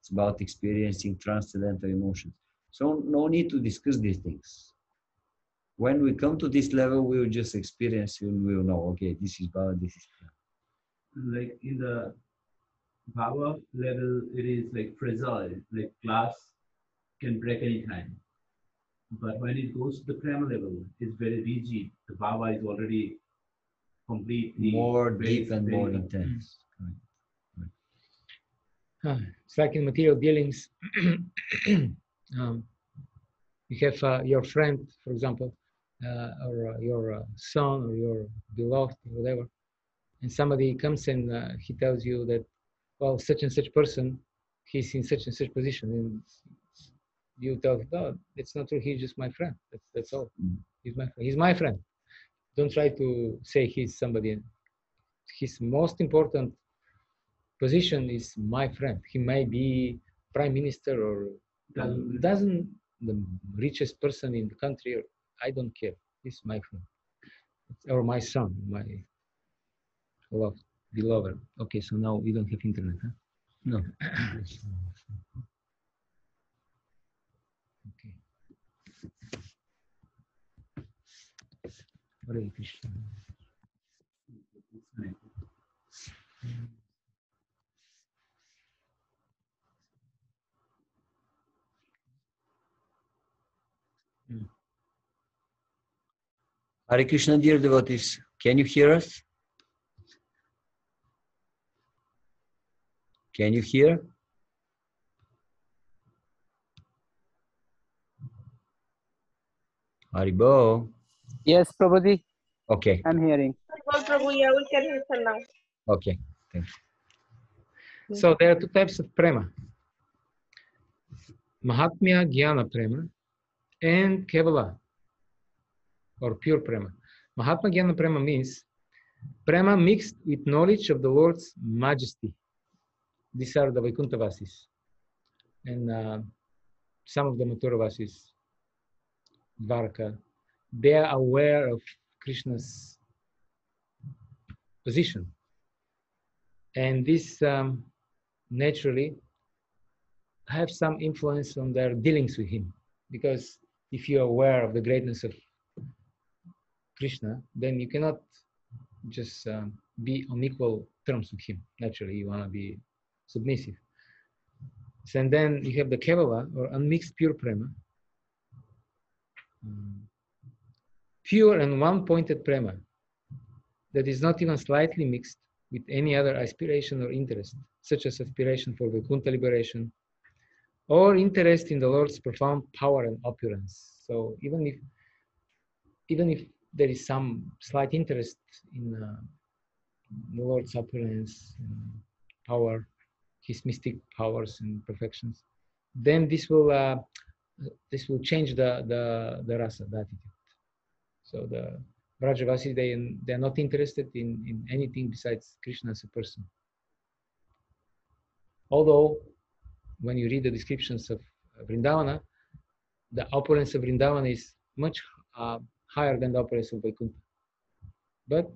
It's about experiencing transcendental emotions. So no need to discuss these things. When we come to this level, we will just experience and we will know, okay, this is Bhava, this is Prema. Like in the Bhava level, it is like fragile, like glass can break any time. But when it goes to the prema level, it's very rigid. The bhava is already completely More deep and more intense. It's like in material dealings. You have your friend, for example, or your son or your beloved or whatever, and somebody comes and he tells you that, well, such and such person, he's in such and such position, and you tell him, no, it's not true, he's just my friend. That's all. He's my friend. Don't try to say he's somebody. His most important position is my friend. He may be prime minister or doesn't the richest person in the country. Or, I don't care. He's my friend or my son, my beloved. Okay, so now we don't have internet, huh? No. Okay. Hare Krishna. Hare Krishna, dear devotees, can you hear us? Can you hear? Haribo. Yes, Prabhuji, Okay. I'm hearing. Well, Prabhu, yeah, we can hear now. Okay. Thank you. So there are two types of prema. Mahatmya Jnana prema and Kevala or pure prema. Mahatma Jnana prema means prema mixed with knowledge of the Lord's majesty. These are the Vaikuntha Vasis. And some of the Mathura Vasis, Dvaraka, they are aware of Krishna's position. And this naturally have some influence on their dealings with him. Because if you're aware of the greatness of Krishna, then you cannot just be on equal terms with him. Naturally, you want to be submissive. So, and then you have the Kevala or unmixed pure prema. Pure and one-pointed prema that is not even slightly mixed with any other aspiration or interest, such as aspiration for Vaikuntha liberation or interest in the Lord's profound power and opulence. So even if there is some slight interest in the Lord's opulence, power, his mystic powers and perfections, then this will change the rasa, the attitude. So the Vrajavasis, they are not interested in anything besides Krishna as a person. Although, when you read the descriptions of Vrindavana, the opulence of Vrindavana is much higher than the opulence of Vaikuntha. But,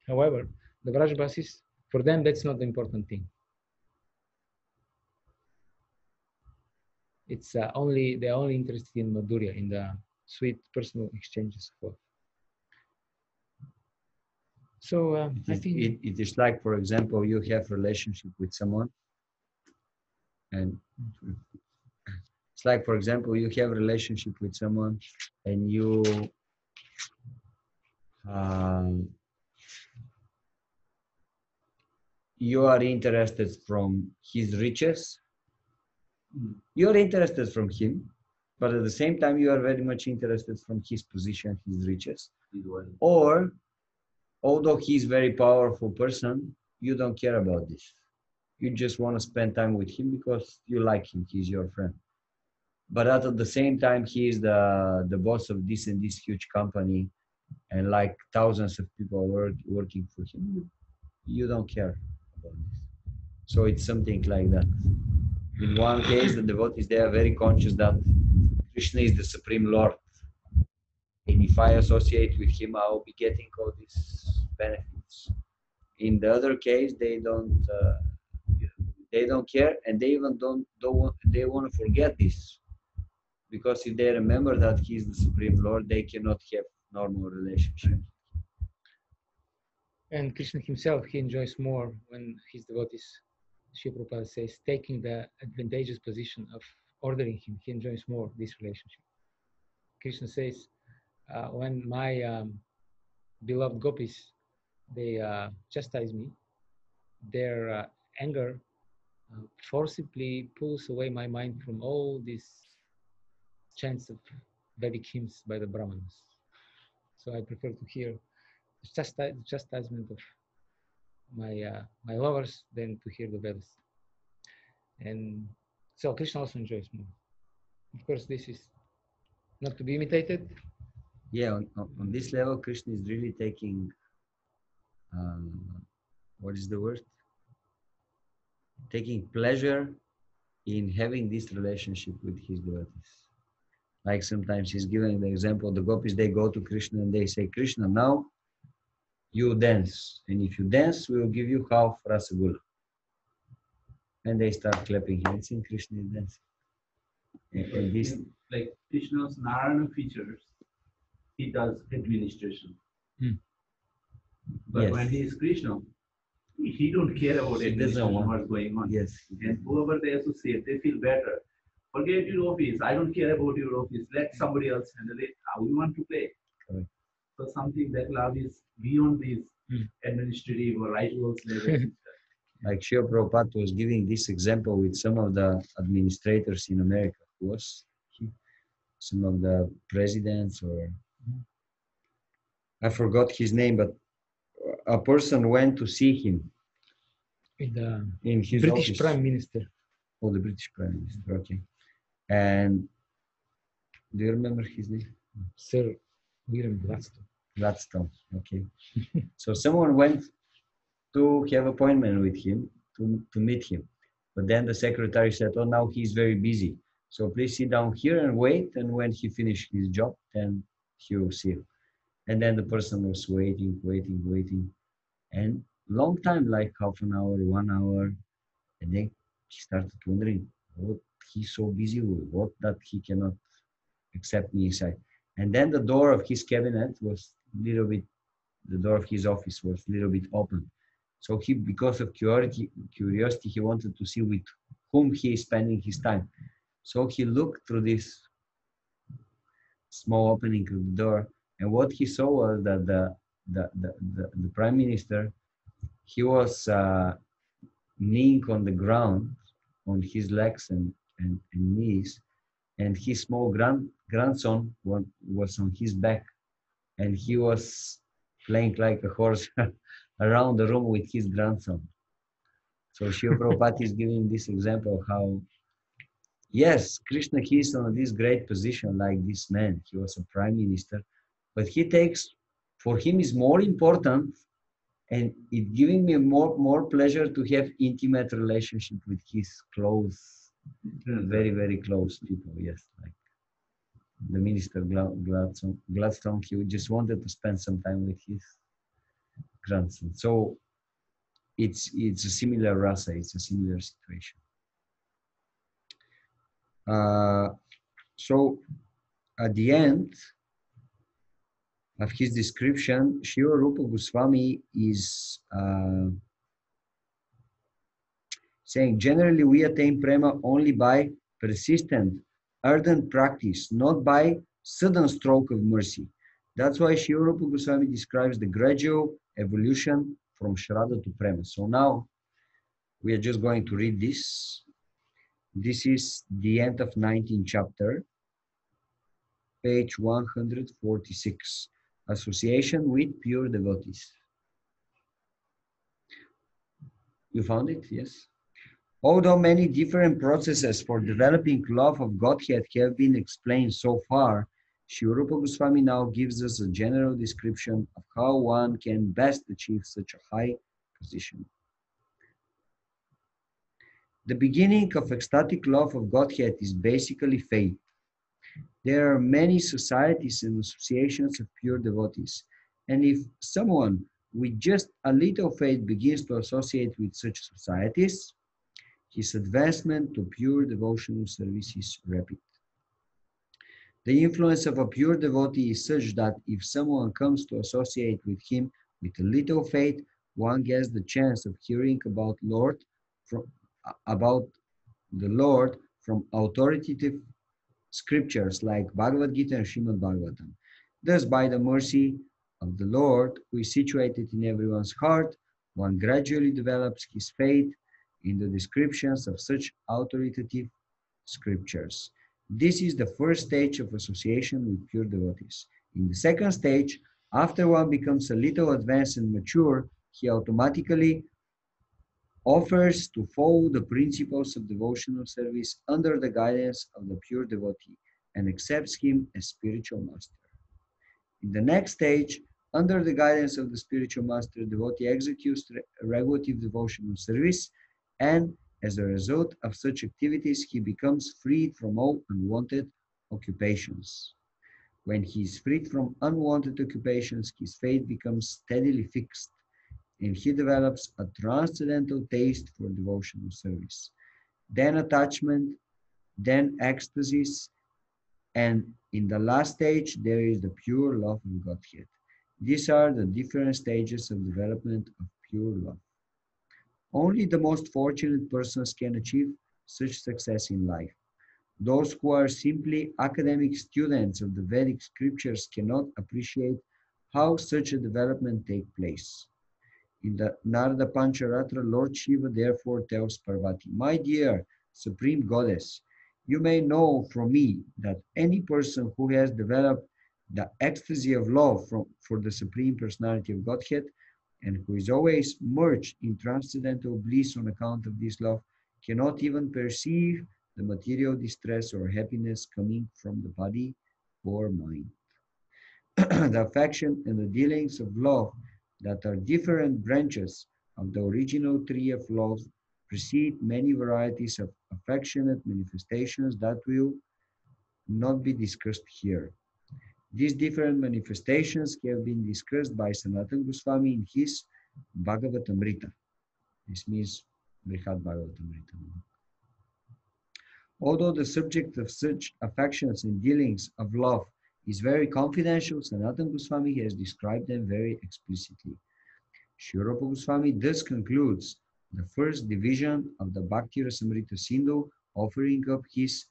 however, the Vrajavasis, for them, that's not the important thing. It's they're only interested in Madhurya, in the sweet personal exchanges of love. So I think it is like, for example, you have relationship with someone, and it's like, for example, you have relationship with someone, and you are interested from his riches. You are interested from him, but at the same time, you are very much interested from his position, his riches. Or, although he's very powerful person, you don't care about this. You just want to spend time with him because you like him, he's your friend. But at the same time, he is the boss of this and this huge company, and like thousands of people working for him, you don't care about this. So it's something like that. In one case, the devotees, they are very conscious that Krishna is the Supreme Lord. And if I associate with him, I will be getting all these benefits. In the other case, they don't care, and they even they want to forget this. Because if they remember that he is the Supreme Lord, they cannot have normal relationship. And Krishna himself, he enjoys more when his devotees, Srila Prabhupada says, taking the advantageous position of ordering him. He enjoys more this relationship. Krishna says, when my beloved gopis, they chastise me, their anger forcibly pulls away my mind from all these chants of Vedic hymns by the Brahmanas. So I prefer to hear the chastisement of my lovers than to hear the Vedas. And so Krishna also enjoys more. Of course, this is not to be imitated. Yeah, on this level, Krishna is really taking, what is the word? Taking pleasure in having this relationship with his devotees. Like sometimes he's giving the example, the gopis, they go to Krishna and they say, Krishna, now you dance. And if you dance, we will give you half rasagula. And they start clapping hands and Krishna is dancing. And this, like Krishna's Narayana features, he does administration. But yes. when he is Krishna, he don't care about He doesn't administration, want- what's going on. Yes. And whoever they associate, they feel better. Forget your office. I don't care about your office. Let somebody else handle it. How we want to play. Correct. So something that love is beyond these administrative or rituals levels. Like Srila Prabhupada was giving this example with some of the administrators in America, who was some of the presidents, or I forgot his name, but a person went to see him With the in his British office. Prime Minister, Oh, the British Prime Minister, okay. And do you remember his name? Sir William Gladstone. Gladstone, okay. So someone went to have appointment with him, to meet him. But then the secretary said, oh, now he's very busy. So please sit down here and wait. And when he finished his job, then he will see you. And then the person was waiting. And long time, like half an hour, 1 hour. And then he started wondering, what he's so busy with, what that he cannot accept me inside. And then the door of his cabinet was little bit, the door of his office was a little bit open. So he, because of curiosity, he wanted to see with whom he is spending his time. So he looked through this small opening of the door, and what he saw was that the prime minister, he was kneeling on the ground, on his legs and knees, and his small grandson was on his back, and he was playing like a horse around the room with his grandson. So Srila Prabhupada is giving this example of how, yes, Krishna, he is on this great position like this man. He was a prime minister, but he takes, for him is more important, and it giving me more pleasure to have intimate relationship with his close, very, very close people. Yes, like the minister Gladstone, he just wanted to spend some time with his grandson. So it's a similar rasa, it's a similar situation. So at the end of his description, Srila Rupa Goswami is saying, generally we attain prema only by persistent, ardent practice, not by sudden stroke of mercy. That's why Srila Rupa Goswami describes the gradual evolution from Shraddha to prema. So now we are just going to read this. This is the end of 19th chapter, page 146. Association with pure devotees. You found it? Yes. Although many different processes for developing love of Godhead have been explained so far, Srila Rupa Goswami now gives us a general description of how one can best achieve such a high position. The beginning of ecstatic love of Godhead is basically faith. There are many societies and associations of pure devotees, and if someone with just a little faith begins to associate with such societies, his advancement to pure devotional service is rapid. The influence of a pure devotee is such that if someone comes to associate with him with a little faith, one gets the chance of hearing about the Lord from authoritative scriptures like Bhagavad Gita and Srimad Bhagavatam. Thus, by the mercy of the Lord, who is situated in everyone's heart, one gradually develops his faith in the descriptions of such authoritative scriptures. This is the first stage of association with pure devotees. In the second stage, after one becomes a little advanced and mature, he automatically offers to follow the principles of devotional service under the guidance of the pure devotee and accepts him as spiritual master. In the next stage, under the guidance of the spiritual master, the devotee executes regulative devotional service, and as a result of such activities, he becomes freed from all unwanted occupations. When he is freed from unwanted occupations, his faith becomes steadily fixed, and he develops a transcendental taste for devotional service. Then attachment, then ecstasies, and in the last stage, there is the pure love of Godhead. These are the different stages of development of pure love. Only the most fortunate persons can achieve such success in life. Those who are simply academic students of the Vedic scriptures cannot appreciate how such a development takes place. In the Narada Pancharatra, Lord Shiva therefore tells Parvati, "My dear Supreme Goddess, you may know from me that any person who has developed the ecstasy of love for the Supreme Personality of Godhead and who is always merged in transcendental bliss on account of this love cannot even perceive the material distress or happiness coming from the body or mind." The affection and the dealings of love that are different branches of the original tree of love precede many varieties of affectionate manifestations that will not be discussed here. These different manifestations have been discussed by Sanatana Goswami in his Bhagavatamrita. This means Brihad Bhagavatamrita. Although the subject of such affections and dealings of love is very confidential, Sanatana Goswami has described them very explicitly. Srila Rupa Goswami thus concludes the first division of the Bhakti Rasamrita Sindhu, offering up his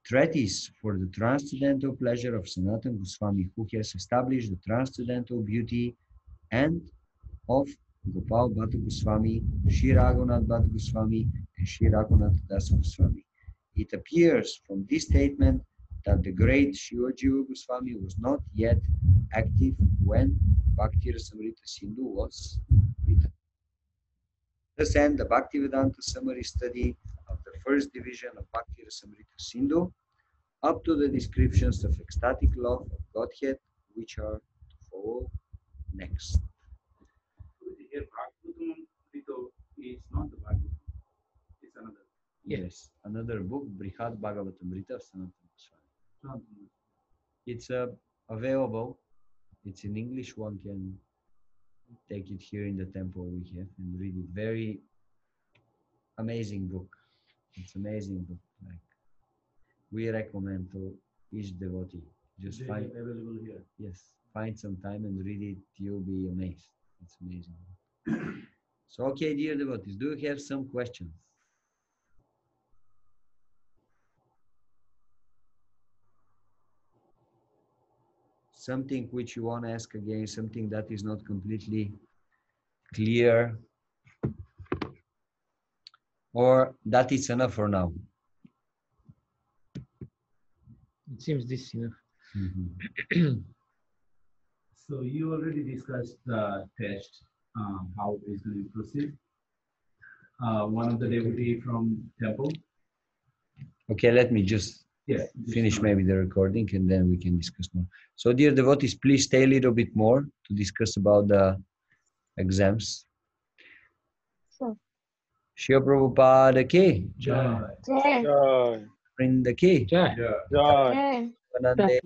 treatise for the transcendental pleasure of Sanatana Goswami, who has established the transcendental beauty and of Gopal Bhatta Goswami, Sri Raghunath Bhatta Goswami, and Sri Raghunath Das Goswami. It appears from this statement that the great Shivajiva Goswami was not yet active when Bhakti Rasamrita Sindhu was written. Thus end the Bhaktivedanta summary study of the first division of Bhakti Rasamrita Sindhu up to the descriptions of ecstatic love of Godhead, which are to follow next. Here, Bhagavatamrita is not the Bhagavatam, it's another. Yes, another book, Brihad Bhagavatamrita of Sanatana Goswami. It's available. It's in English. One can take it here in the temple we have and read it. Very amazing book. It's amazing book. Like we recommend to each devotee. Just find available here. Yes, find some time and read it. You'll be amazed. It's amazing. So, okay, dear devotees, do you have some questions? Something which you want to ask again, something that is not completely clear, or that is enough for now? It seems this is enough. So you already discussed the test, how it's going to proceed. One of the devotee from temple. Okay, let me just finish maybe the recording and then we can discuss more. So dear devotees, please stay a little bit more to discuss about the exams. Sure. Shri Prabhupada ki, Jai. Jai. Jai. Vrinda ki, Jai. Jai. Jai. Anande.